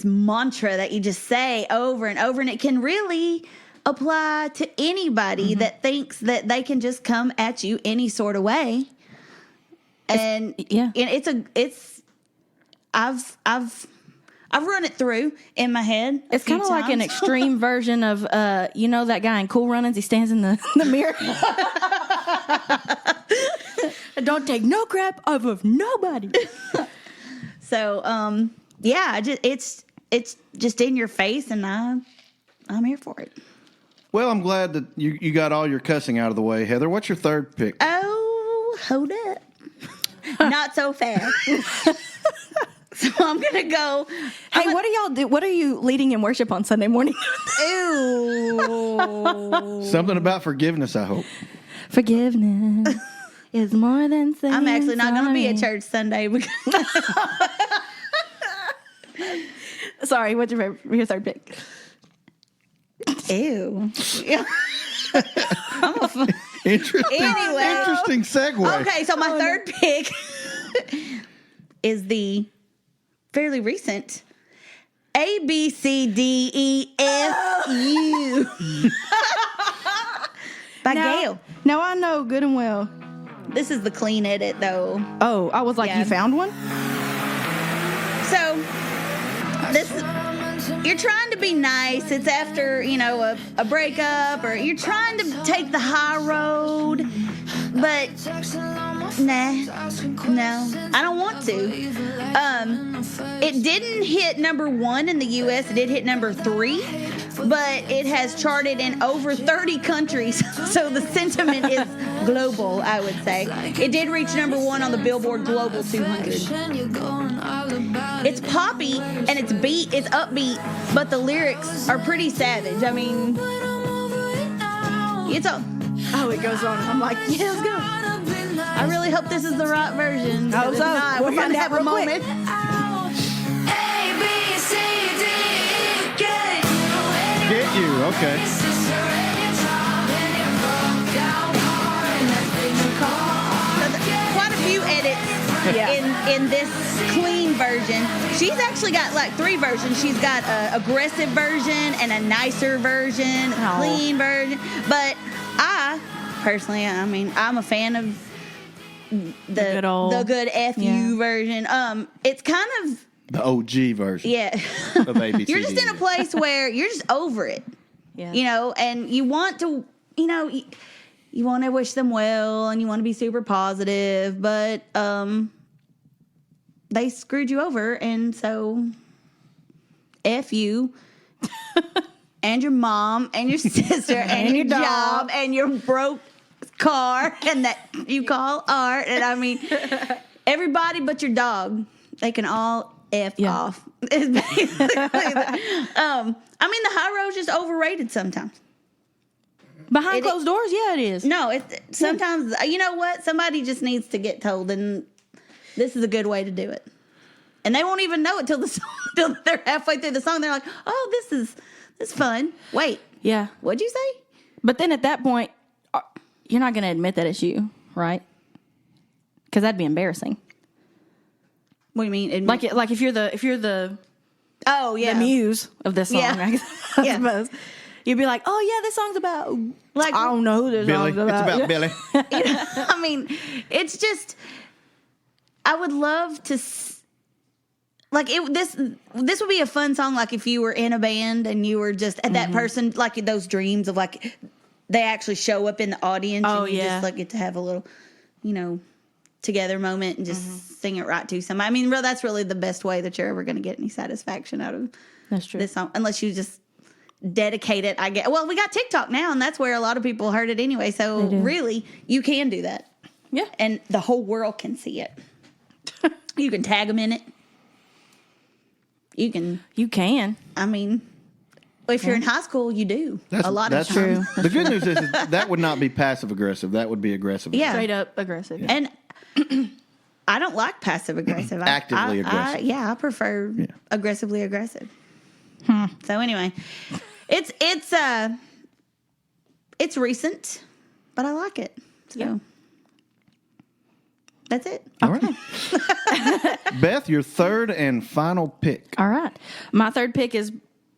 mantra that you just say over and over, and it can really apply to anybody that thinks that they can just come at you any sort of way. And I've run it through in my head. It's kind of like an extreme version of, that guy in Cool Runnings. He stands in the mirror. Don't take no crap off of nobody. So, it's just in your face, and I'm here for it. Well, I'm glad that you got all your cussing out of the way. Heather, what's your third pick? Oh, hold up. Not so fast. So I'm going to go. Hey, what do y'all do? What are you leading in worship on Sunday morning? Ew. Something about forgiveness, I hope. Forgiveness is more than saying I'm actually not going to be at sorry. church Sunday. Sorry, what's your third pick? Ew. Interesting segue. Okay, so my third pick is the fairly recent A, B, C, D, E, F, U by Gail. Now I know good and well. This is the clean edit, though. Oh, I was like, Yeah. you found one? So, you're trying to be nice. It's after, a breakup, or you're trying to take the high road, but no, I don't want to. It didn't hit number 1 in the U.S. It did hit number 3, but it has charted in over 30 countries, so the sentiment is global, I would say. It did reach number 1 on the Billboard Global 200. It's poppy, and it's upbeat, but the lyrics are pretty savage. It's a... Oh, it goes on. I'm like, yeah, let's go. I really hope this is the right version. I hope If so. not, We'll we're find gonna out have a real quick. moment. Get you, okay. Quite a few edits in this clean version. She's actually got 3 versions. She's got an aggressive version and a nicer version, a clean version. But I personally, I'm a fan of the good FU version. It's kind of The OG version. Yeah. Of ABCD. You're just in a place where you're just over it. Yeah. And you want to, you want to wish them well, and you want to be super positive, but they screwed you over, and so F you and your mom and your sister and your job and your broke car and that you call art, and everybody but your dog, they can all F off. It's basically the high road's just overrated sometimes. Behind closed doors, yeah, it is. No, sometimes, you know what? Somebody just needs to get told, and this is a good way to do it. And they won't even know it till till they're halfway through the song. They're like, "Oh, this is fun." Wait, Yeah. what'd you say? But then at that point, you're not going to admit that it's you, right? Because that'd be embarrassing. What do you mean? Like if you're the oh yeah, the muse of this song, Yeah. I Yeah. suppose. You'd be like, "Oh yeah, this song's about Like- I don't know who this Billy. song's about." It's about Yeah. Billy. I mean, it's just. I would love to. This would be a fun song. Like if you were in a band and you were just that person, like those dreams of like they actually show up in the audience. Oh, and you yeah. just like get to have a little, together moment and just sing it right to somebody. I mean, that's really the best way that you're ever going to get any satisfaction out of That's true. this song, unless you just dedicate it. I guess. Well, we got TikTok now, and that's where a lot of people heard it anyway. So really, you can do that. Yeah. And the whole world can see it. You can tag them in it. You can. I mean, if you're in high school, you do a lot of that's times. true. The good news is that would not be passive aggressive. That would be aggressive. Yeah. Straight up aggressive. And I don't like passive aggressive. Actively aggressive. I prefer aggressively aggressive. So anyway, it's recent, but I like it. So that's it. All right. Beth, your third and final pick. All right. My third pick is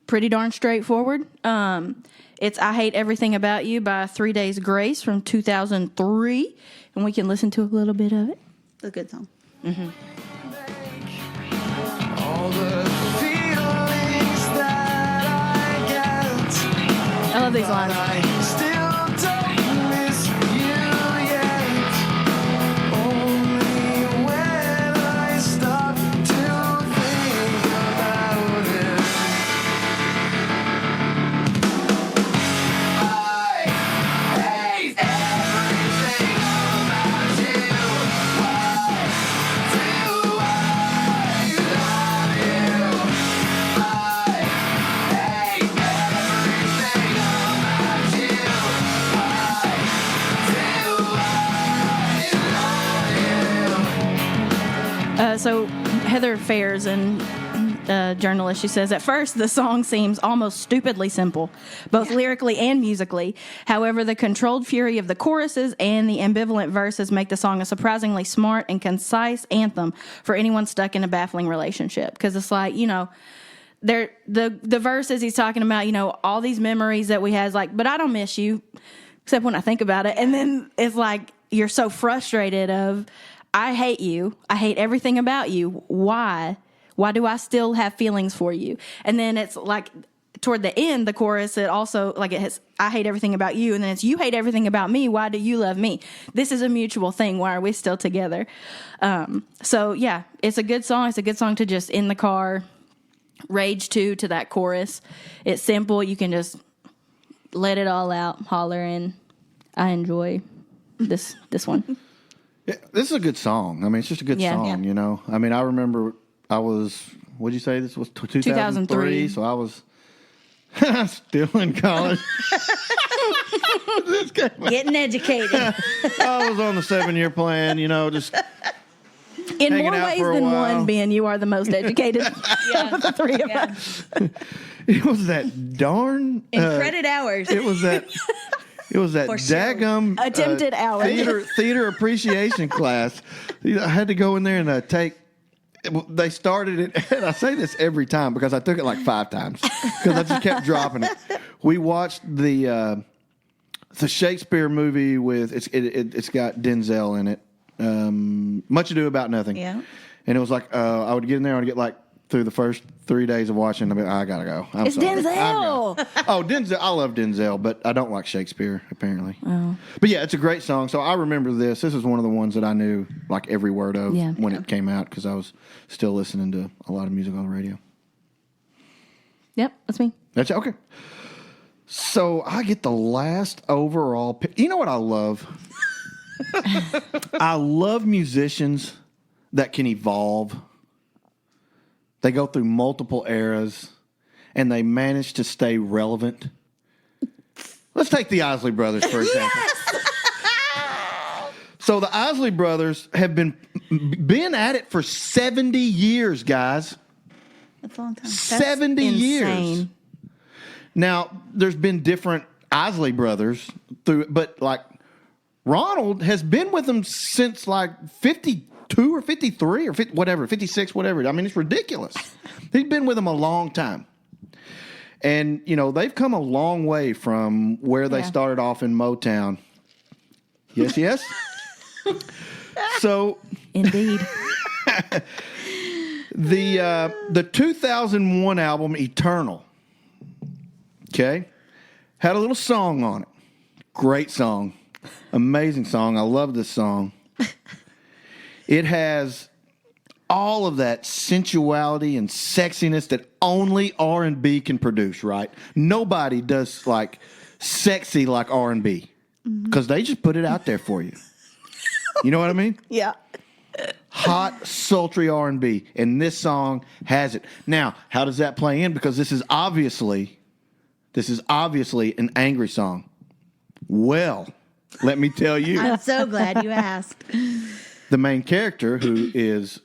pretty darn straightforward. It's I Hate Everything About You by 3 Days Grace from 2003. And we can listen to a little bit of it. It's a good song. All the feelings that I get, I love these lines. I still don't miss you yet. Only when I stop to think about it. I hate everything about you. Why do I love you? I hate everything about you. So Heather Fairs, and journalist, she says, at first the song seems almost stupidly simple, both lyrically and musically. However, the controlled fury of the choruses and the ambivalent verses make the song a surprisingly smart and concise anthem for anyone stuck in a baffling relationship. Because it's like, the verses he's talking about, all these memories that we had, like, but I don't miss you, except when I think about it. And then it's like you're so frustrated of, I hate you. I hate everything about you. Why? Why do I still have feelings for you? And then it's like toward the end, the chorus, it also like it has, I hate everything about you. And then it's, you hate everything about me. Why do you love me? This is a mutual thing. Why are we still together? So yeah, it's a good song. It's a good song to just in the car, rage to that chorus. It's simple. You can just let it all out, holler, and I enjoy this one. Yeah, this is a good song. I mean, it's just a good Yeah. song, I mean, I remember I was, what'd you say? This was 2003. So I was still in college. Getting educated. I was on the 7-year plan, just In hanging more out ways for a than while. one, Ben, you are the most educated of the three of us. It was that darn In credit hours. It was that For sure. daggum Attempted hours. theater appreciation class. I had to go in there and take. They started it, and I say this every time because I took it like 5 times because I just kept dropping it. We watched the Shakespeare movie with it's got Denzel in it. Much Ado About Nothing. Yeah. And it was like I would get in there, I would get like through the first 3 days of watching, I'd be like, I gotta go. I'm It's sorry. Denzel. Oh, Denzel. I love Denzel, but I don't like Shakespeare, apparently. Oh. But yeah, it's a great song. So I remember this. This is one of the ones that I knew like every word of when it came out because I was still listening to a lot of music on the radio. Yep, that's me. That's okay. So I get the last overall pick. You know what I love? I love musicians that can evolve. They go through multiple eras and they manage to stay relevant. Let's take the Isley Brothers, for example. So the Isley Brothers have been at it for 70 years, guys. That's a long time. 70 years. insane. Now, there's been different Isley Brothers, but like Ronald has been with them since like 52 or 53 or 50, whatever, 56, whatever. I mean, it's ridiculous. He's been with them a long time. And, you know, they've come a long way from where they started off in Motown. Yes, yes? So, Indeed. the 2001 album, Eternal, okay, had a little song on it. Great song. Amazing song. I love this song. It has all of that sensuality and sexiness that only R&B can produce, right? Nobody does like sexy like R&B because they just put it out there for you. You know what I mean? Yeah. Hot, sultry R&B, and this song has it. Now, how does that play in? Because this is obviously an angry song. Well, let me tell you, I'm so glad you asked. the main character, who is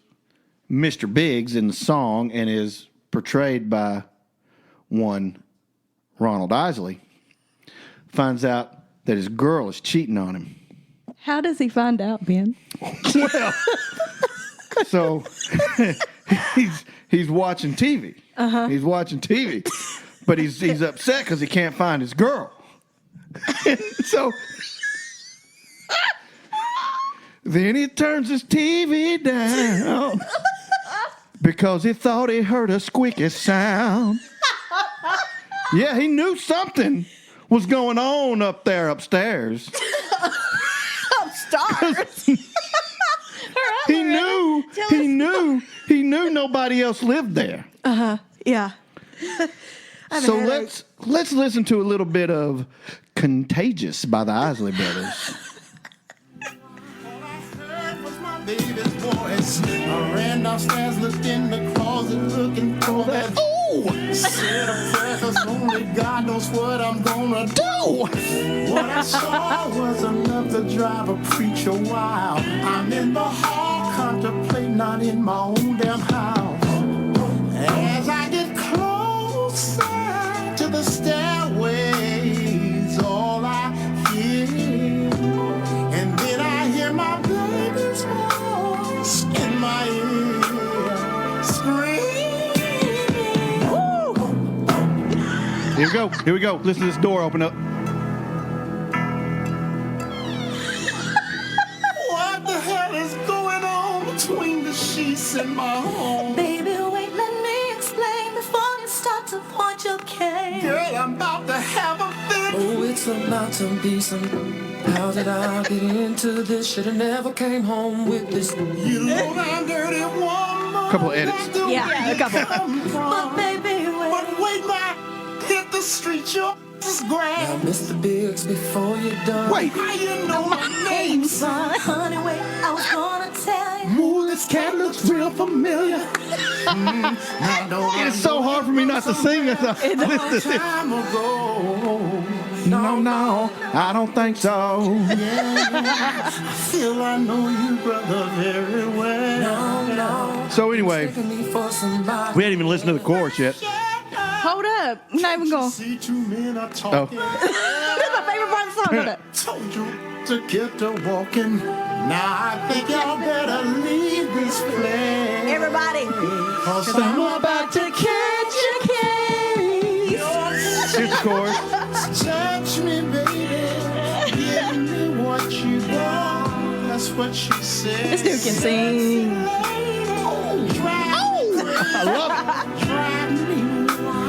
Mr. Biggs in the song and is portrayed by one Ronald Isley, finds out that his girl is cheating on him. How does he find out, Ben? Well, so he's watching TV. He's watching TV, but he's upset because he can't find his girl. So then he turns his TV down because he thought he heard a squeaky sound. Yeah, he knew something was going on up there upstairs. He knew nobody else lived there. Yeah. So let's listen to a little bit of Contagious by the Isley Brothers. Baby's voice. I ran downstairs, looked in the closet, looking for that. Oh, Said a prayer, 'cause only God knows what I'm gonna do. What I saw was enough to drive a preacher wild. I'm in the hall, contemplating, not in my own damn house. As I get closer to the stairways, all I hear, and then I hear my baby's voice in my ear, screaming. Woo! Here we go. Listen to this door open up. What the hell is going on between the sheets in my home? Baby, wait, let me explain before you start to point your cane. Girl, I'm about to have a fit. Oh, it's about to be some. How did I get into this? Should've never came home with this. You low down dirty woman. Couple of edits. That's the Yeah, way a you couple. come from. But baby, wait. But wait, now hit the street, your is Now, grand. Mr. Biggs, before you're done. Wait. How you know my name, son? Honey, wait, I was gonna tell you. Ooh, this cat looks real familiar. Now, don't It's so hard for me not to sing this. time ago. No, I don't think so. I feel I know you, brother, very well. No, So anyway, taking me for somebody. we hadn't even listened to the chorus yet. Hold up. I'm not even going. See, two men are talking. That's my favorite part of the song. Hold up. Told you to get to walking. Now I think y'all better leave this place. Everybody. 'Cause I'm about to catch a case. Here's the chorus. Touch me, baby. Give me what you got. That's what she said. This dude can sing. I love it. Drive me.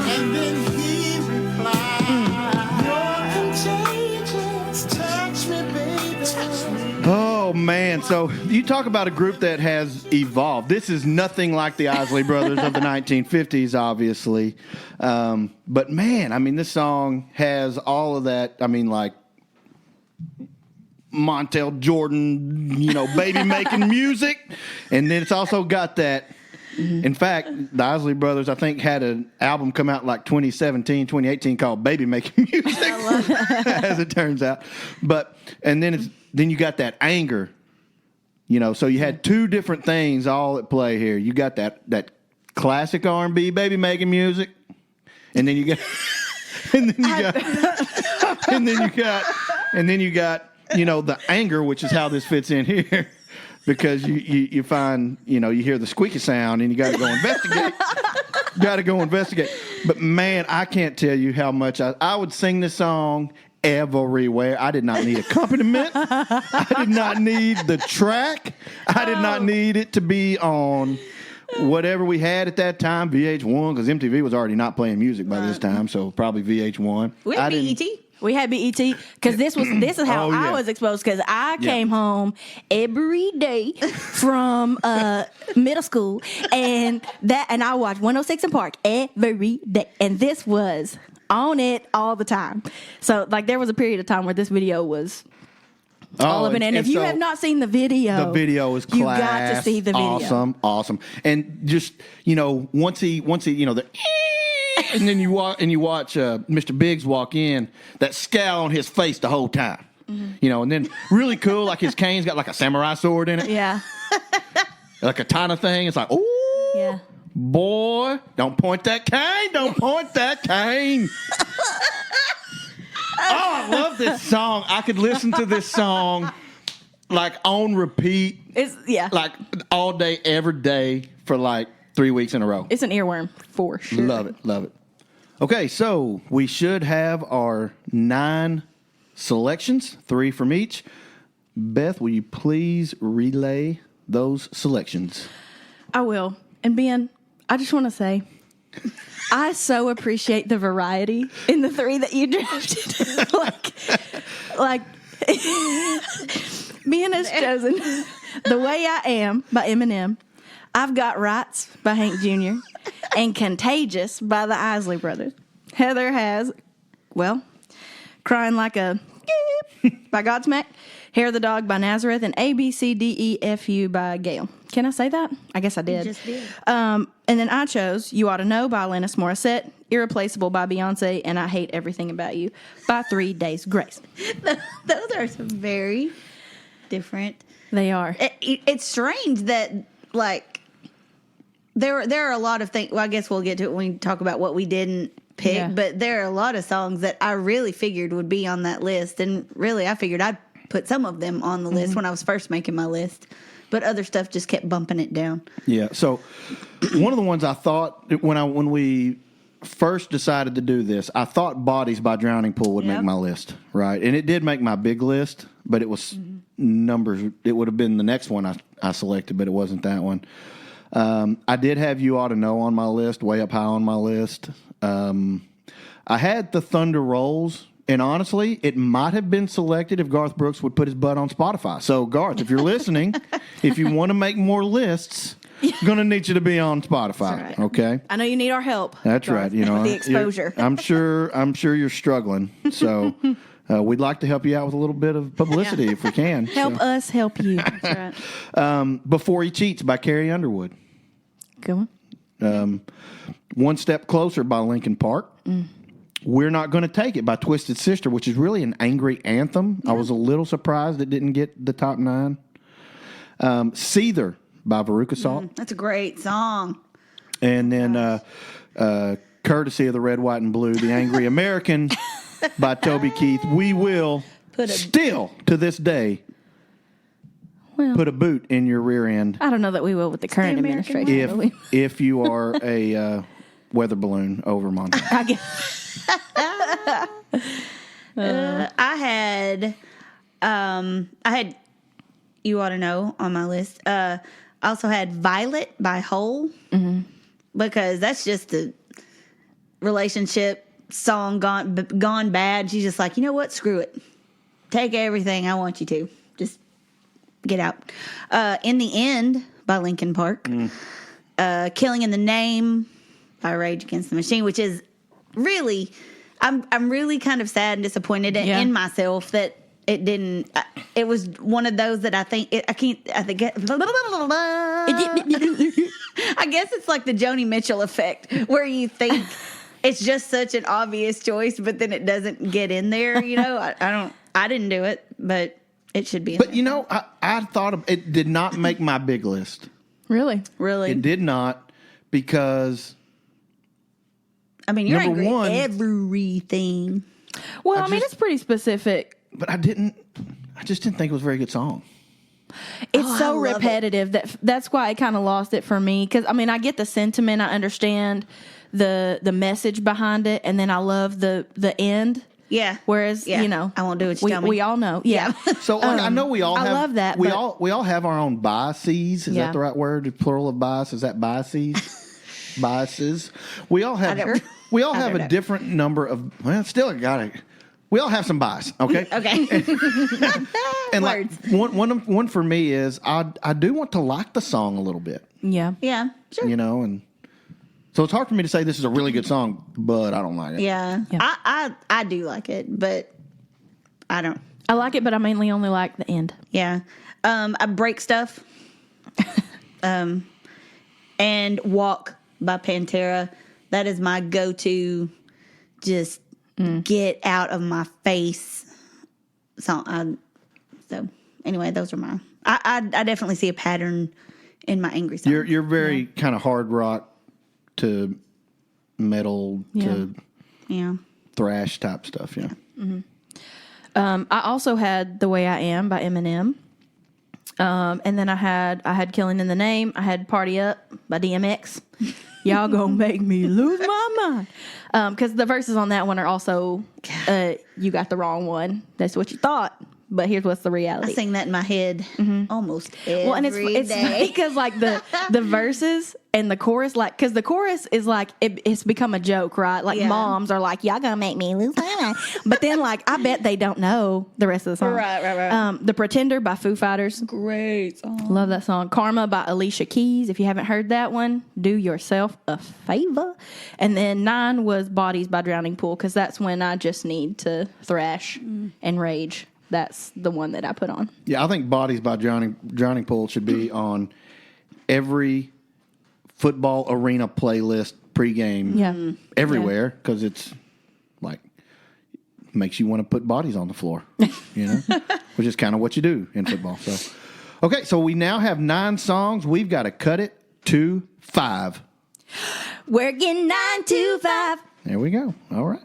And then he replied, you're contagious. Touch me, baby. Touch me. Oh man, so you talk about a group that has evolved. This is nothing like the Isley Brothers of the 1950s, obviously. But man, I mean, this song has all of that. I mean, like Montel Jordan, baby making music. And then it's also got that In fact, the Isley Brothers, I think, had an album come out like 2017, 2018 called Baby Making Music, as it turns out. But, and then then you got that anger, you know, so you had two different things all at play here. You got that classic R&B baby making music, and then you got, and then you got, you know, the anger, which is how this fits in here. Because you find, you know, you hear the squeaky sound and you got to go investigate. But, man, I can't tell you how much I would sing this song everywhere. I did not need accompaniment. I did not need the track. I did not need it to be on whatever we had at that time, VH1, because MTV was already not playing music by this time, so probably VH1. We had BET. We had BET because this is how I was exposed because I came home every day from middle school and I watched 106 in Park every day, and this was on it all the time. So like there was a period of time where this video was all of it, and if you have not seen the video is class. You got to see the video. Awesome, and just, you know, once he, you know, the. And then you watch Mr. Biggs walk in, that scowl on his face the whole time. Mm-hmm. You know, and then really cool, like his cane's got like a samurai sword in it. Yeah. Like a Tana thing. It's like, ooh, yeah. Boy, don't point that cane. Don't point that cane. Oh, I love this song. I could listen to this song like on repeat. Like all day, every day for like 3 weeks in a row. It's an earworm for sure. Love it. Okay, so we should have our 9 selections, 3 from each. Beth, will you please relay those selections? I will. And Ben, I just want to say, I so appreciate the variety in the 3 that you drafted. like Ben has chosen The Way I Am by Eminem. I've Got Rights by Hank Jr. and Contagious by the Isley Brothers. Heather has, well, Crying Like a by Godsmack, Hair of the Dog by Nazareth, and ABCDEFU by Gail. Can I say that? I guess I did. You just did. And then I chose You Ought to Know by Alanis Morissette, Irreplaceable by Beyonce, and I Hate Everything About You by 3 Days Grace. Those are some very different. They are. It's strange that, like, there are a lot of things. Well, I guess we'll get to it when we talk about what we didn't pick. But there are a lot of songs that I really figured would be on that list, and really, I figured I'd put some of them on the list when I was first making my list. But other stuff just kept bumping it down. Yeah. So one of the ones I thought when we first decided to do this, I thought Bodies by Drowning Pool would make my list, right? And it did make my big list, but it was numbers. It would have been the next one I selected, but it wasn't that one. I did have You Ought to Know on my list, way up high on my list. I had The Thunder Rolls, and honestly, it might have been selected if Garth Brooks would put his butt on Spotify. So, Garth, if you're listening, if you want to make more lists, going to need you to be on Spotify, right. Okay? I know you need our help. That's Garth, right. You know, with the exposure. I'm sure you're struggling. So, we'd like to help you out with a little bit of publicity if we can. Help us help you. That's right. Before He Cheats by Carrie Underwood. Go on. One Step Closer by Linkin Park. We're Not Gonna Take It by Twisted Sister, which is really an angry anthem. I was a little surprised it didn't get the top 9. Seether by Veruca Salt. That's a great song. And then courtesy of the Red, White, and Blue, The Angry American by Toby Keith. We will still, to this day, put a boot in your rear end. I don't know that we will with the current administration. If you are a weather balloon over Montana. I guess. I had You Ought to Know on my list. I also had Violet by Hole, because that's just a relationship song gone bad. She's just like, you know what? Screw it. Take everything. I want you to. Just get out. In the End by Linkin Park. Killing in the Name by Rage Against the Machine, which is really, I'm really kind of sad and disappointed in myself that it didn't. It was one of those that I think I guess it's like the Joni Mitchell effect, where you think it's just such an obvious choice, but then it doesn't get in there. You know, I didn't do it, but it should be. In But there. you know, I thought it did not make my big list. Really? Really, It did not, because I mean, you're number angry one- at everything. Well, I mean, it's pretty specific. but I just didn't think it was a very good song. It's I so love it. repetitive that's why it kind of lost it for me. Because I mean, I get the sentiment, I understand the message behind it, and then I love the end. Yeah. Whereas Yeah. you know, I won't do what you tell me. we all know. Yeah. So like, I know we all I have. love that, We but- all have our own biases. Is Yeah. that the right word? The plural of bias, is that biases? Biases. We all have. don't- We all I have don't a know. different number of. Well, still got it. We all have some bias. Okay. Okay. And like one for me is I do want to like the song a little bit. Yeah. Yeah. Sure. You know, and so it's hard for me to say this is a really good song, but I don't like it. Yeah. Yeah. I do like it, but I don't. I like it, but I mainly only like the end. Yeah. I break stuff. And Walk by Pantera. That is my go-to. Just get out of my face song. So anyway, those are mine. I definitely see a pattern in my angry songs. You're very kind of hard rock to metal to Yeah. thrash type stuff. Yeah. I also had The Way I Am by Eminem. And then I had Killing in the Name. I had Party Up by DMX. Y'all gonna make me lose my mind. Because the verses on that one are also, you got the wrong one. That's what you thought. But here's what's the I reality. sing that in my head almost every Well, and it's day. funny because like the verses and the chorus, like, because the chorus is like it's become a joke, right? Like Yeah. moms are like, "Y'all gonna make me lose my mind," but then like I bet they don't know the rest of the song. Right. The Pretender by Foo Fighters, Great song. love that song. Karma by Alicia Keys. If you haven't heard that one, do yourself a favor. And then 9 was Bodies by Drowning Pool, because that's when I just need to thrash and rage. That's the one that I put on. Yeah, I think Bodies by Drowning Pool should be on every football arena playlist pregame. Yeah. Everywhere, because it's like makes you want to put bodies on the floor, you know, which is kind of what you do in football. So, okay, so we now have 9 songs. We've got to cut it to 5. Working 9 to 5. There we go. All right.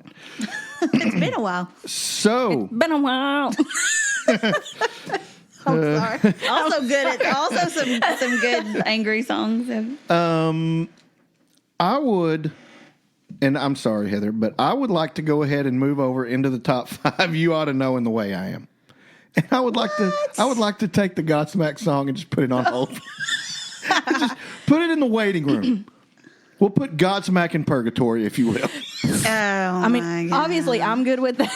It's been a while. So, Been a while. Also good at also some good angry songs. I would, and I'm sorry, Heather, but I would like to go ahead and move over into the top 5. You ought to know in The Way I Am. And I would like to take the Godsmack song and just put it on hold. Just put it in the waiting room. We'll put Godsmack in purgatory, if you will. Oh, I mean, obviously, I'm good with that,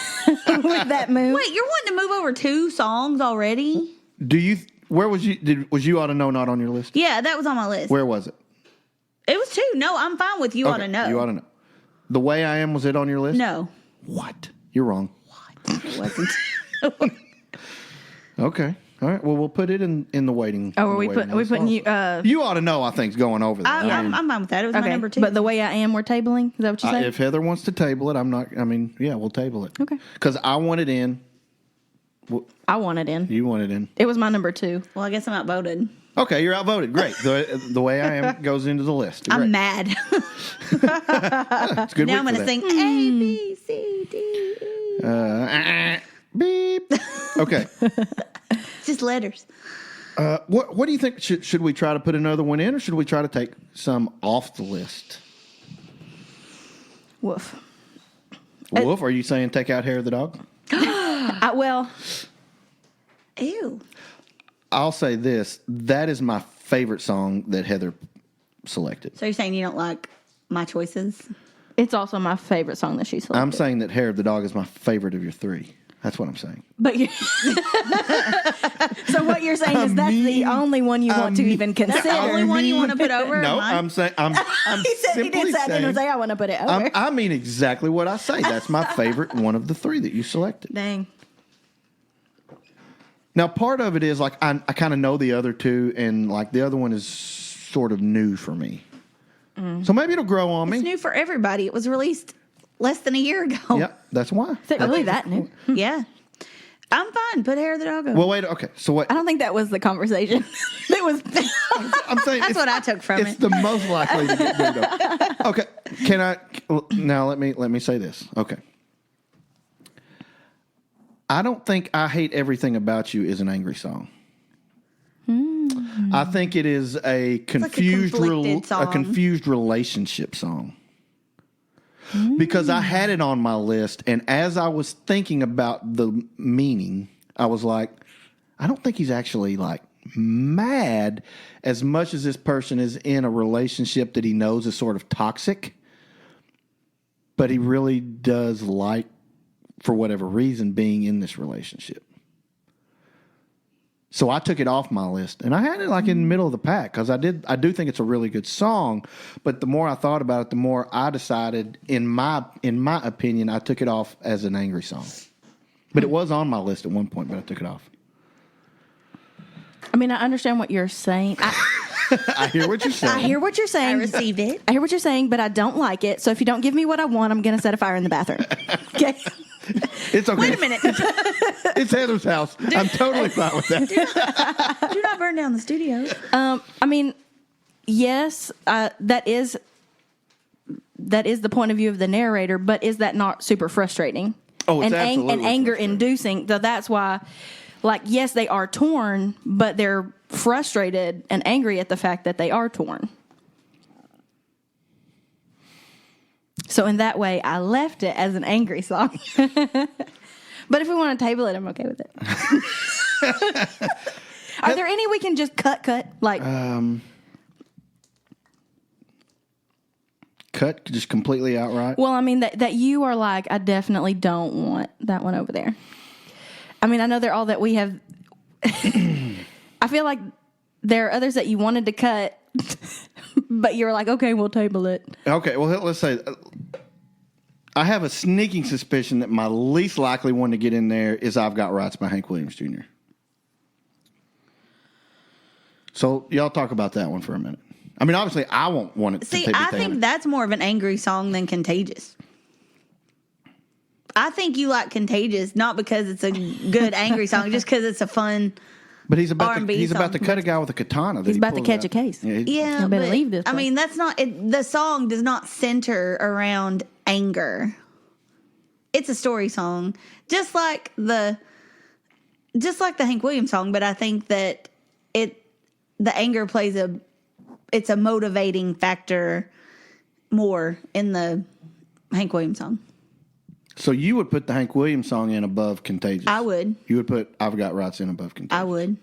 with that move. Wait, you're wanting to move over 2 songs already? Do you? Where was you? Was You Ought to Know not on your list? Yeah, that was on my list. Where was it? It was 2. No, I'm fine with You Ought to Know. You Ought to Know. The Way I Am, was it on your list? No, What? You're wrong. it wasn't. Okay. All right. Well, we'll put it in the waiting. Oh, in are the we waiting putting list you? also. You Ought to Know, I think, is going over there. I'm fine with that. It was my Okay, number 2. but The Way I Am, we're tabling. Is that what you said? If Heather wants to table it, I'm not. I mean, yeah, we'll table it. Okay. Because I want it in. I want it in. You want it in. It was my number 2. Well, I guess I'm outvoted. Okay, you're outvoted. Great. The Way I Am goes into the list. Great. I'm mad. It's a good Now I'm week going to for sing A, B, C, D, E. that. Beep. Okay. It's just letters. What do you think? Should we try to put another one in, or should we try to take some off the list? Woof. Wolf, are you saying take out Hair of the Dog? Well, Ew. I'll say this. That is my favorite song that Heather selected. So you're saying you don't like my choices? it's also my favorite song that she selected. I'm saying that Hair of the Dog is my favorite of your 3. That's what I'm saying. But you so what you're saying is that's the only one you want to even consider. The only one you want to put over? No, mine? I'm saying I'm He said he simply did say that saying. and say I want to put it over. I mean exactly what I say. That's my favorite one of the 3 that you selected. Dang. Now, part of it is like I kind of know the other 2, and like the other one is sort of new for me. So maybe it'll grow on me. It's new for everybody. It was released less than a year ago. Yep, that's why. Is it really that new? Yeah. I'm fine. Put hair of the dog over. Well, wait. Okay, so what? I don't think that was the conversation. It was. I'm saying That's what I took from it's it. the most likely to get rid of. Okay, can I now? Let me say this. Okay, I don't think "I Hate Everything About You" is an angry song. I think it is a confused, conflicted song. a confused relationship song. Because I had it on my list, and as I was thinking about the meaning, I was like, I don't think he's actually like mad as much as this person is in a relationship that he knows is sort of toxic, but he really does like, for whatever reason, being in this relationship. So I took it off my list, and I had it like in the middle of the pack because I do think it's a really good song. But the more I thought about it, the more I decided, in my opinion, I took it off as an angry song. But it was on my list at one point, but I took it off. I mean, I understand what you're saying. I hear what you're saying. I hear what you're I saying. receive it. I hear what you're saying, but I don't like it. So if you don't give me what I want, I'm going to set a fire in the bathroom. Okay. It's okay. Wait a minute. It's Heather's house. I'm totally fine with that. Do not burn down the studio. I mean, yes, that is the point of view of the narrator, but is that not super frustrating? Oh, it's and absolutely and anger inducing. So that's why, like, yes, they are torn, but they're frustrated and angry at the fact that they are torn. So in that way, I left it as an angry song. But if we want to table it, I'm okay with it. Are there any we can just cut? Like, Cut just completely outright. well, I mean, that you are like, I definitely don't want that one over there. I mean, I know they're all that we have. I feel like there are others that you wanted to cut, but you were like, okay, we'll table it. Okay, well, let's say I have a sneaking suspicion that my least likely one to get in there is "I've Got Rights" by Hank Williams Jr. So y'all talk about that one for a minute. I mean, obviously, I won't want it to See, be I taken. think that's more of an angry song than Contagious. I think you like Contagious not because it's a good angry song, just because it's a fun. But he's about R&B to song. cut a guy with a katana. That He's he about to pulls catch out. a case. Yeah, Yeah, You better but, leave this I place. mean, that's not it. The song does not center around anger. It's a story song, just like the Hank Williams song. But I think that the anger it's a motivating factor more in the Hank Williams song. So you would put the Hank Williams song in above Contagious? I would. You would put "I've Got Rights" in above Contagious? I would,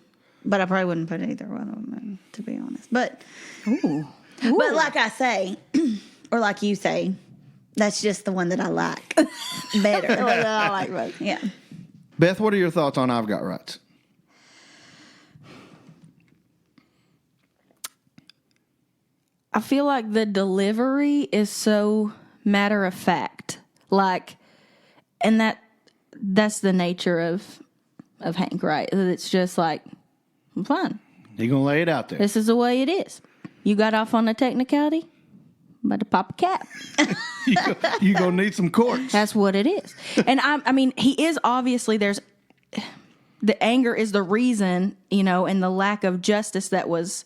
but I probably wouldn't put either one of them in, to be honest. But but like I say, or like you say, that's just the one that I like better. The one that I like most. Yeah. Beth, what are your thoughts on "I've Got Rights"? I feel like the delivery is so matter of fact, like, and that's the nature of Hank, right? It's just like, I'm fine. You're gonna lay it out there. This is the way it is. You got off on a technicality, but to pop a cap. You gonna need some courts. That's what it is. And I mean, he is obviously the anger is the reason, and the lack of justice that was,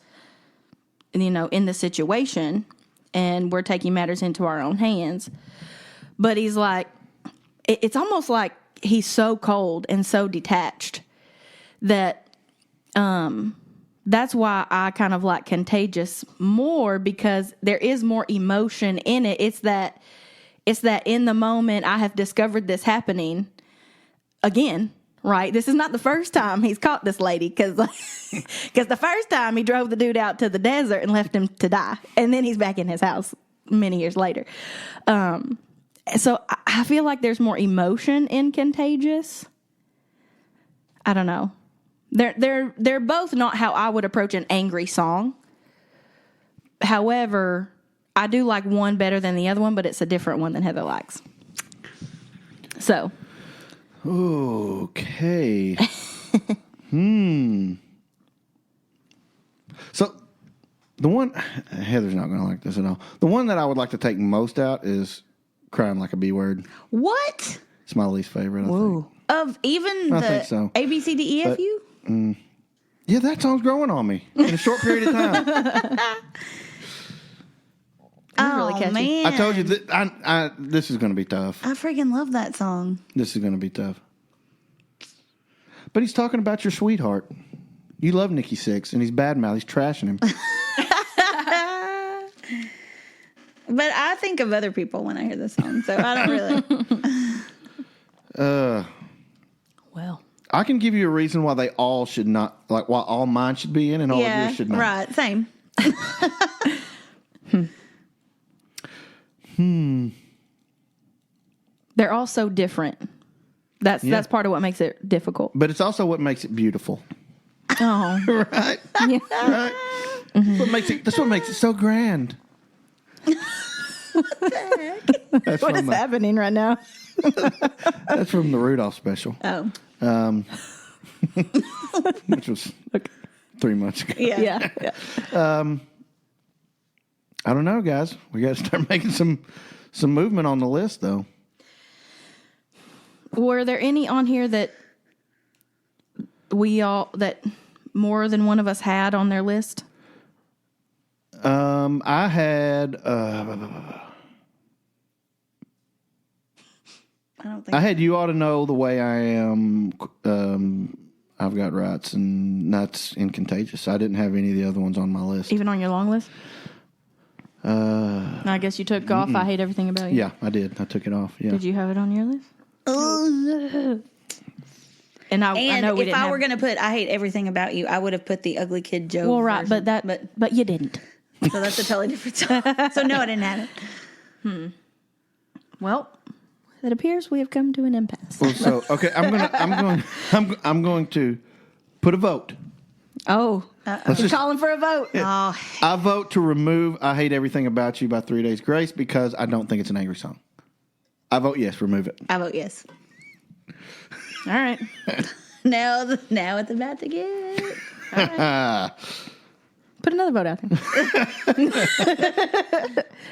in the situation, and we're taking matters into our own hands. But he's like, it's almost like he's so cold and so detached that that's why I kind of like Contagious more, because there is more emotion in it. It's that in the moment I have discovered this happening again. Right, this is not the first time he's caught this lady, because the first time he drove the dude out to the desert and left him to die, and then he's back in his house many years later. So I feel like there's more emotion in Contagious. I don't know. They're both not how I would approach an angry song. However, I do like one better than the other one, but it's a different one than Heather likes. So. Okay. So The one, Heather's not going to like this at all. The one that I would like to take most out is Crying Like a B Word. What? It's my least favorite, I think. Of even I the think so. A, B, C, D, E, F, But- U? Yeah, that song's growing on me in a short period of time. Oh, catchy. man. I told you that this is going to be tough. I freaking love that song. This is going to be tough. But he's talking about your sweetheart. You love Nikki Sixx, and he's badmouth. He's trashing him. But I think of other people when I hear this song, so I don't really. Well, I can give you a reason why they all should not, like why all mine should be in and all of yours should not. Right, same. they're all so different. That's part of what makes it difficult. But it's also what makes it beautiful. Oh, Right? yeah. Right? That's what makes it so grand. That's What from is happening right now? That's from the Rudolph special, Oh, which was 3 months ago. yeah. I don't know, guys. We got to start making some movement on the list, though. Were there any on here that that more than one of us had on their list? I had I don't think I had You Ought to Know the Way I Am. I've Got Rights and Nuts and Contagious. I didn't have any of the other ones on my list. Even on your long list? I guess you took off I Hate Everything About You. Yeah, I did. I took it off. Yeah. Did you have it on your list? And I know we if didn't I were going to put I Hate Everything About You, I would have put the Ugly Kid Joe Well, right, version. but you didn't. So that's a totally different song. So no, I didn't have it. Well, it appears we have come to an impasse. Well, so okay, I'm going to put a vote. Oh, Let's just, calling for a vote. Oh, I vote to remove I Hate Everything About You by 3 Days Grace because I don't think it's an angry song. I vote yes, remove it. I vote yes. All right. Now it's about to get. Put another vote out there.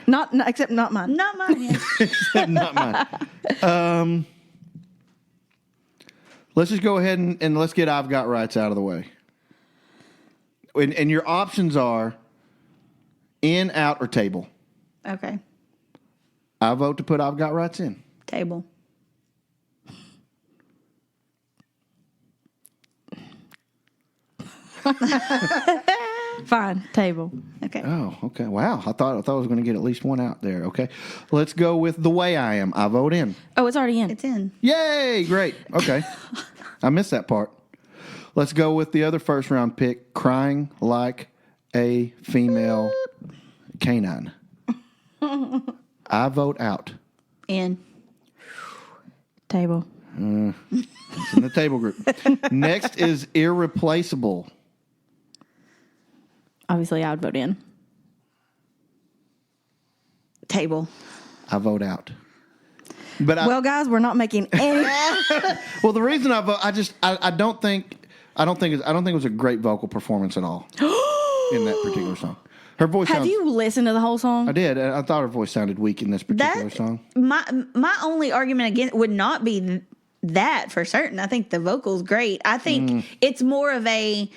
not except not mine. Not mine. Yes. Not mine. Let's just go ahead and let's get I've Got Rights out of the way. And your options are in, out, or table. Okay. I vote to put I've Got Rights in. Table. Fine. Table. Okay. Oh, okay. Wow. I thought I was going to get at least one out there. Okay. Let's go with The Way I Am. I vote in. Oh, it's already in. It's in. Yay! Great. Okay. I missed that part. Let's go with the other first round pick, Crying Like a Female Canine. I vote out. In. Table. It's in the table group. Next is Irreplaceable. Obviously, I would vote in. Table. I vote out. But Well, guys, we're not making any. well, the reason I vote, I don't think it was a great vocal performance at all in that particular song. Her voice. Have you listened to the whole song? I did. I thought her voice sounded weak in this particular song. My only argument against would not be that for certain. I think the vocal's great. I think it's more of a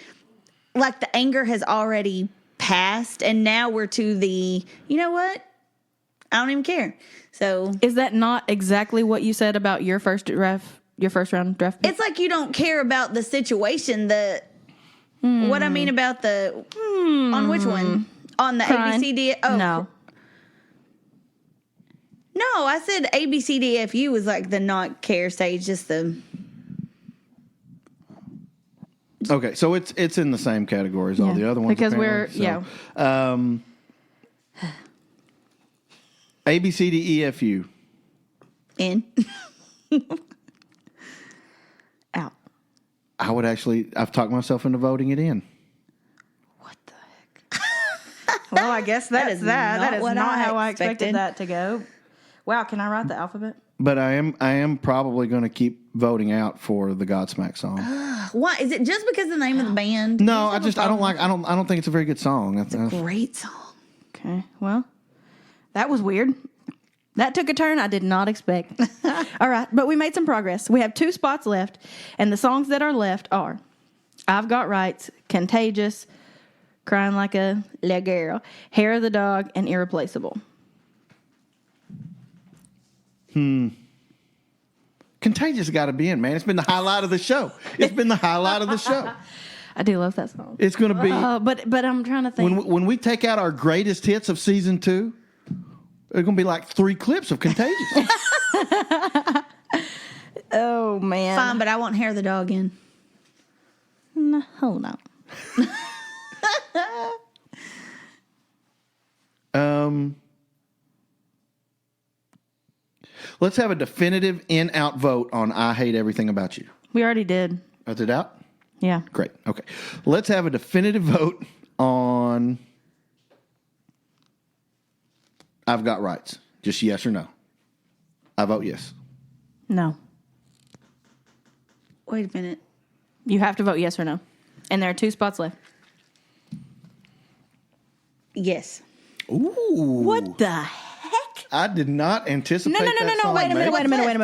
like the anger has already passed, and now we're to the you know what? I don't even care. So Is that not exactly what you said about your first round draft? it's like you don't care about the situation. What I mean about the on which one? On the Crying. ABCD? Oh No. No, I said ABCDFU was like the not care stage, just the Okay, so it's in the same category as all the other ones Because apparently. we're ABCDEFU. in. out. I've talked myself into voting it in. What the heck? Well, I guess that's is that. That not is what not I how I expected. expected that to go. Wow, can I write the alphabet? But I am probably going to keep voting out for the Godsmack song. Why is it just because of the name of the band? No, I don't think it's a very good song. It's a great song. Okay, well, that was weird. That took a turn I did not expect. All right, but we made some progress. We have 2 spots left, and the songs that are left are I've Got Rights, Contagious, Crying Like a little Girl, Hair of the Dog, and Irreplaceable. Contagious got to be in, man. It's been the highlight of the show. It's been the highlight of the show. I do love that song. It's going to be. But I'm trying to think. When we take out our greatest hits of season 2, it's going to be like 3 clips of Contagious. Oh, man. Fine, but I want Hair of the Dog in. No, hold on. Let's have a definitive in-out vote on I Hate Everything About You. We already did. Is it out? Yeah. Great. Okay. Let's have a definitive vote on I've Got Rights. Just yes or no. I vote yes. No. Wait a minute. You have to vote yes or no. And there are 2 spots left. Yes. Ooh. What the heck? I did not anticipate No. that song, Wait a minute. mate. Wait a minute. Wait a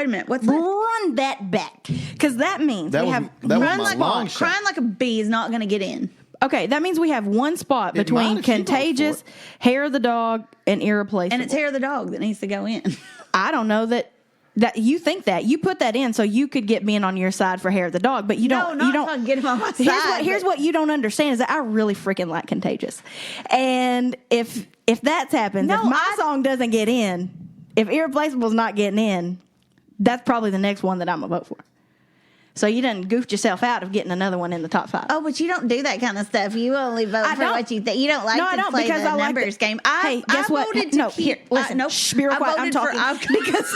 minute. What's that? Run that back. Because that means That we was- have that was one my spot. long shot. Crying Like a Bee is not going to get in. Okay, that means we have one spot It might between if you vote Contagious, for Hair of the Dog, and Irreplaceable. And it's Hair of the Dog that needs to go in. I don't know that you think that. You put that in so you could get men on your side for Hair of the Dog, but you don't. No, you not don't if I can get him on my side. Here's what you don't understand is that I really freaking like Contagious, and if that happens, if my song doesn't get in, if Irreplaceable's not getting in, that's probably the next one that I'm gonna vote for. So you done goofed yourself out of getting another one in the top 5. Oh, but you don't do that kind of stuff. You only vote I for don't. what you think. You don't like No, I to don't, play because the I like numbers the- game. Hey, guess what? Voted to No, keep, here, listen. nope. Shh, be real I quiet. I'm voted for talking because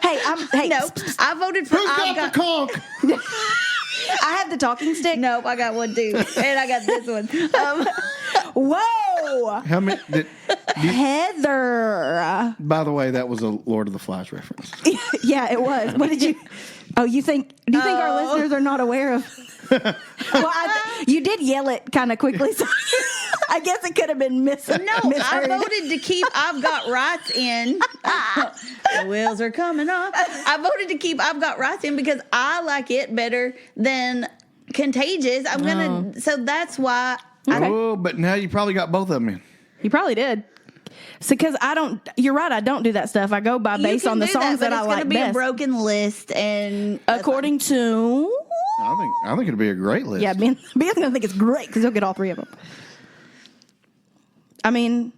hey, no, I voted for Who's got the conch? I have the talking stick. Nope, I got one too, and I got this one. Whoa, How many? Heather. By the way, that was a Lord of the Flies reference. Yeah, it was. What did you? Oh, do you think our listeners are not aware of? Well, you did yell it kind of quickly, so I guess it could have been misheard. No, I voted to keep I've Got Rights in. The wheels are coming off. I voted to keep I've Got Rights in because I like it better than Contagious. So that's why. Okay. Oh, but now you probably got both of them in. You probably did. So, because I don't, you're right, I don't do that stuff. I go by based on the songs that I like It's going to be best. a broken list, and According to, I think it'll be a great list. yeah, Ben's going to think it's great because he'll get all 3 of them. I mean,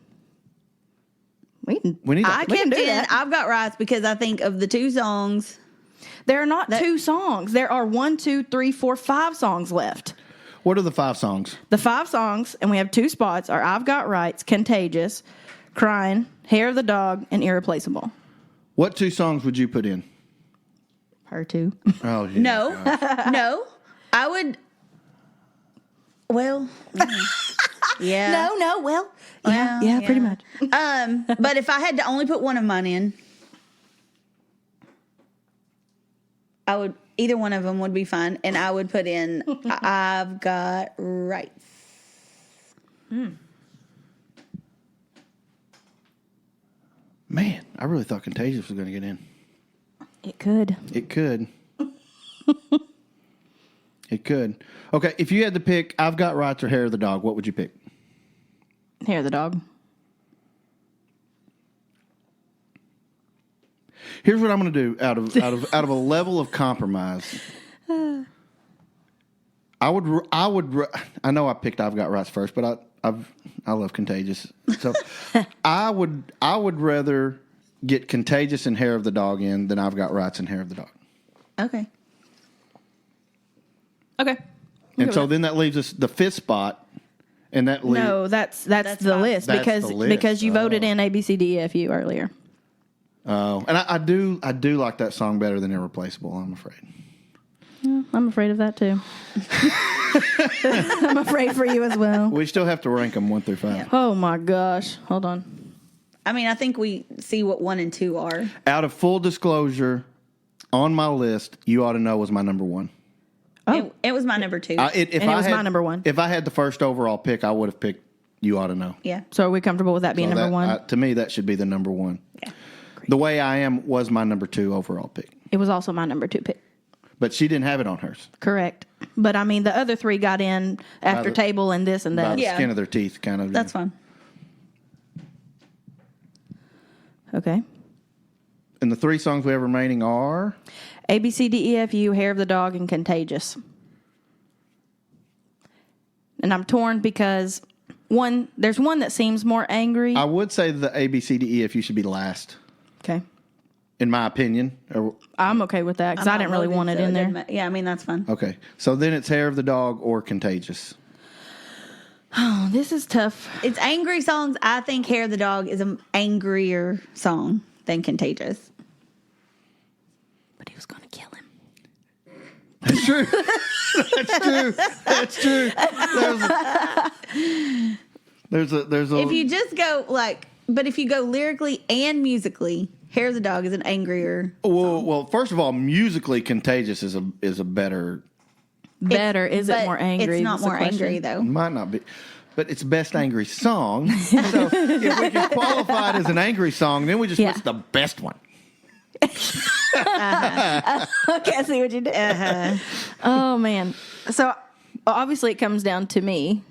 we can We need. I we can kept do in that. I've Got Rights because I think of the 2 songs. There are not 2 songs. There are 1, 2, 3, 4, 5 songs left. What are the 5 songs? The 5 songs, and we have 2 spots, are I've Got Rights, Contagious, Crying, Hair of the Dog, and Irreplaceable. What 2 songs would you put in? Her too. Oh, yeah. No, no, I would. Well, yeah. No, well, Well, yeah, pretty much. But if I had to only put one of mine in, I would. Either one of them would be fine, and I would put in I've Got Rights. Man, I really thought Contagious was going to get in. It could. It could. It could. Okay, if you had to pick I've Got Rights or Hair of the Dog, what would you pick? Hair of the Dog. Here's what I'm going to do out of a level of compromise. I know I picked I've Got Rights first, but I love Contagious. So I would rather get Contagious and Hair of the Dog in than I've Got Rights and Hair of the Dog. Okay. Okay. And so then that leaves us the 5th spot, and that leaves No, that's the fine. list That's because the list. because you voted in A B C D E F U earlier. Oh, and I do like that song better than Irreplaceable, I'm afraid. I'm afraid of that too. I'm afraid for you as well. We still have to rank them 1 through 5. Oh my gosh. Hold on. I mean, I think we see what 1 and 2 are. Out of full disclosure, on my list, You Ought to Know was my number 1. Oh, it was my number 2. It was my number 1. If I had the first overall pick, I would have picked You Ought to Know. Yeah. So are we comfortable with that being So number 1? to me, that should be the number 1. Yeah. The Way I Am was my number 2 overall pick. It was also my number 2 pick. But she didn't have it on hers. Correct. But I mean, the other 3 got in after the- table and this and By that. the Yeah. skin of their teeth, kind of. That's fine. Okay. And the 3 songs we have remaining are... A, B, C, D, E, F, U, Hair of the Dog, and Contagious. And I'm torn because there's one that seems more angry. I would say the A, B, C, D, E, F, U should be last, Okay. in my opinion. I'm okay with that because I didn't really want it in there. Yeah, I mean, that's fine. Okay. So then it's Hair of the Dog or Contagious. Oh, this is tough. It's angry songs. I think Hair of the Dog is an angrier song than Contagious. But he was going to kill him. That's true. That's true. There's a. If you just go but if you go lyrically and musically, Hair of the Dog is an angrier. Well, first of all, musically, Contagious is a better. Better. Is it But more angry? It's not That's the more angry, question. though. Might not be, but it's best angry song. So if we can qualify it as an angry song, then we just Yeah. what's the best one. Okay, I see what you did. Oh, man. So obviously it comes down to me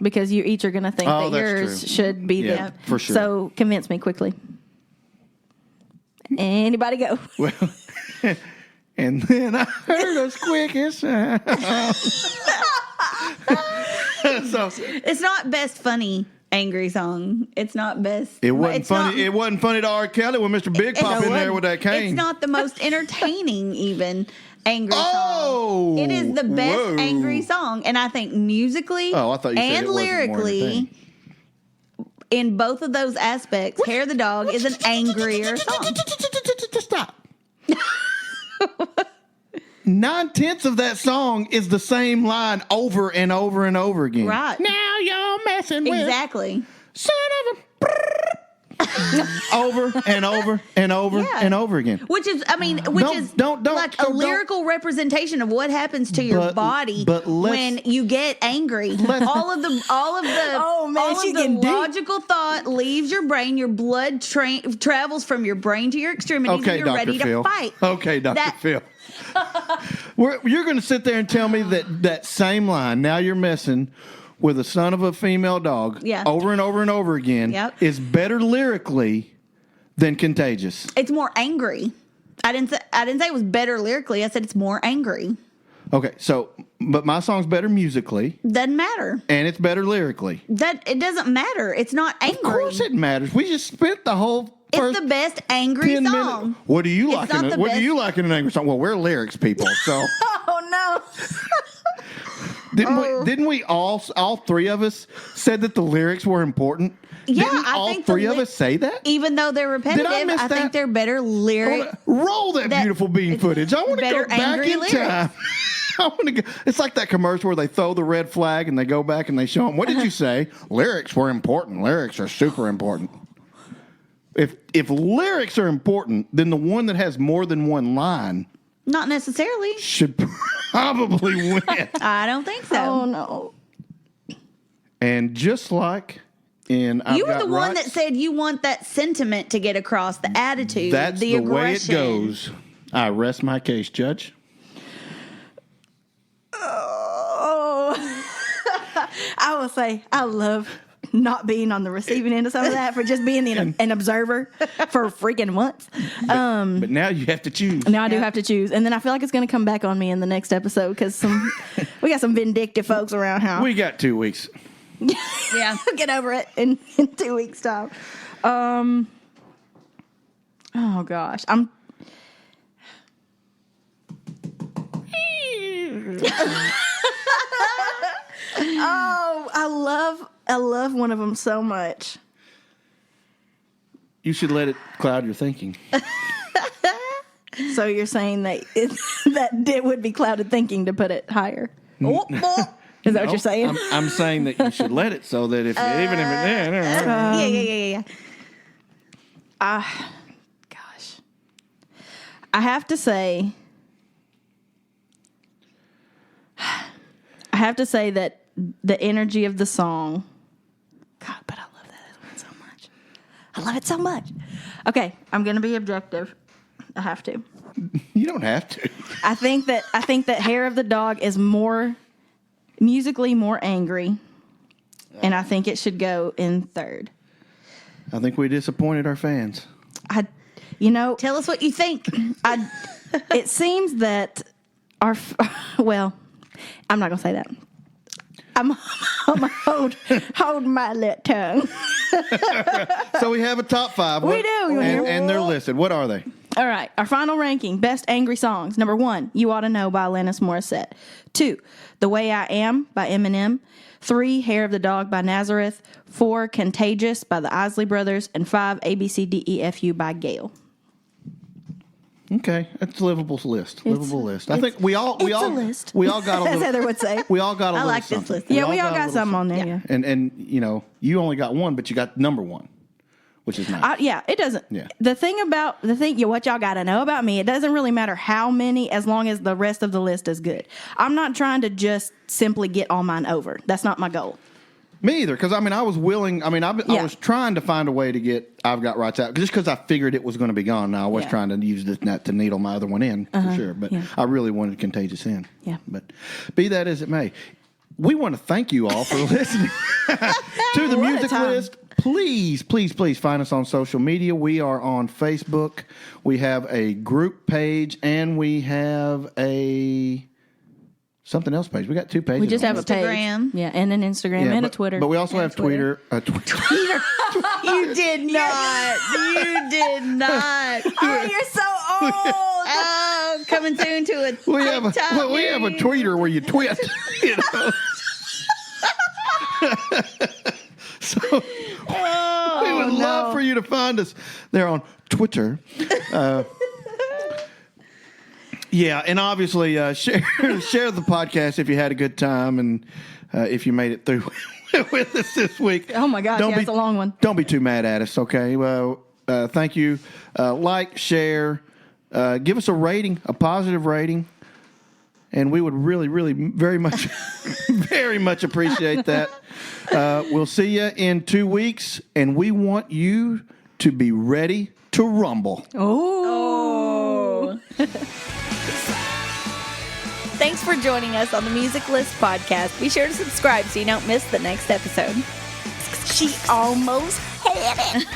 because you each are going to think Oh, that that's yours true. should be Yeah, for sure. So convince me quickly. Anybody go? Well, and then I heard a squeaky sound. So It's not best funny angry song. It's not best. it wasn't it's funny. not- It wasn't funny to R. Kelly when Mr. Big Pop in there with that cane. It's not the most entertaining, even angry Oh! song. It is the best Whoa. angry song, and I think musically Oh, I thought you said and it wasn't more lyrically, entertaining. in both of those aspects, Hair of the Dog is an angrier song. Stop. 9/10 of that song is the same line over and over and over again. Right. Now you're messing with Exactly. son of a over and over and over Yeah. and over again. Which is Don't- like so a don't- lyrical representation of what happens to your But- body but let's- when you get angry. All of the Oh, man, all she of the getting deep. logical thought leaves your brain. Your blood travels from your brain to your extremities, Okay, and you're Dr. ready Phil. to fight. Okay, Dr. That- Phil. You're going to sit there and tell me that same line, now you're messing with a son of a female dog, Yeah. over and over and over again, Yep. is better lyrically than Contagious. It's more angry. I didn't say it was better lyrically. I said it's more angry. Okay, so, but my song's better musically, Doesn't matter. and it's better lyrically. That it doesn't matter. It's not angry. Of course it matters. We just spent the whole first It's the best angry 10 song. minutes. What do you It's like? not the What do best- you like in an angry song? Well, we're lyrics people, so Oh, no. didn't we all three of us said that the lyrics were important? Yeah, didn't I all think three of us say that? Even though they're repetitive, miss I that? think they're better lyric. Roll that beautiful bean footage. I want to better go back angry in lyrics. time. I want to go. It's like that commercial where they throw the red flag and they go back and they show them. What did you say? Lyrics were important. Lyrics are super important. If lyrics are important, then the one that has more than one line Not necessarily. should probably win. I don't think so. Oh, no. And just like in I've You were Got the one Rights, that said you want that sentiment to get across, the attitude, that's the the way it aggression. goes. I rest my case, Judge. Oh. I will say, I love not being on the receiving end of some of that, for just being an observer for freaking once. But now you have to choose. Now I do have to choose. And then I feel like it's going to come back on me in the next episode because we got some vindictive folks around here. We got 2 weeks. Yeah. Get over it in 2 weeks' time. Oh, gosh. I love one of them so much. You should let it cloud your thinking. So you're saying that it would be clouded thinking to put it higher? Oh, oh. Is that what you're saying? I'm saying that you should let it so that if even if it Yeah. Gosh. I have to say that the energy of the song, God, but I love that other one so much. I love it so much. Okay, I'm going to be objective. I have to. You don't have to. I think that Hair of the Dog is more musically more angry, and I think it should go in third. I think we disappointed our fans. Tell us what you think. It seems that well, I'm not gonna say that. I'm gonna hold my little tongue. So we have a top 5. We do. You wanna hear? And they're listed. What are they? All right, our final ranking: best angry songs. Number 1, "You Ought to Know" by Alanis Morissette. 2, "The Way I Am" by Eminem. 3, "Hair of the Dog" by Nazareth. 4, "Contagious" by the Isley Brothers. And 5, "ABCDEFU" by Gayle. Okay, that's a livable list. Livable list. I think we all a list. We all got a As little. Heather would say. We all got a I little like this something. list. Yeah, we all a got little something on there. Yeah. And you only got one, but you got number 1, which is nice. It doesn't. Yeah. What y'all got to know about me, it doesn't really matter how many, as long as the rest of the list is good. I'm not trying to just simply get all mine over. That's not my goal. Me either, because I was willing. I was trying to find a way to get "I've Got Rights" out, just because I figured it was going to be gone. Now I was trying to use this net to needle my other one in for sure, but I really wanted "Contagious" in. Yeah. But be that as it may, we want to thank you all for listening to the What a music time. list. Please find us on social media. We are on Facebook. We have a group page, and we have a something else page. We got 2 pages. We just have a Instagram. page. Yeah, and an Instagram and a Twitter. But we also have Twitter. You did not. You did not. Oh, you're so old. Oh, coming soon to a We have a tweeter where you twit. You know? So we would love for you to find us there on Twitter. Yeah, and obviously share the podcast if you had a good time and if you made it through with us this week. Oh my gosh, it's a long one. Don't be too mad at us, okay? Well, thank you. Like, share, give us a rating, a positive rating, and we would really, really very much, very much appreciate that. We'll see you in 2 weeks, and we want you to be ready to rumble. Oh. Thanks for joining us on the Music List podcast. Be sure to subscribe so you don't miss the next episode. She almost had it.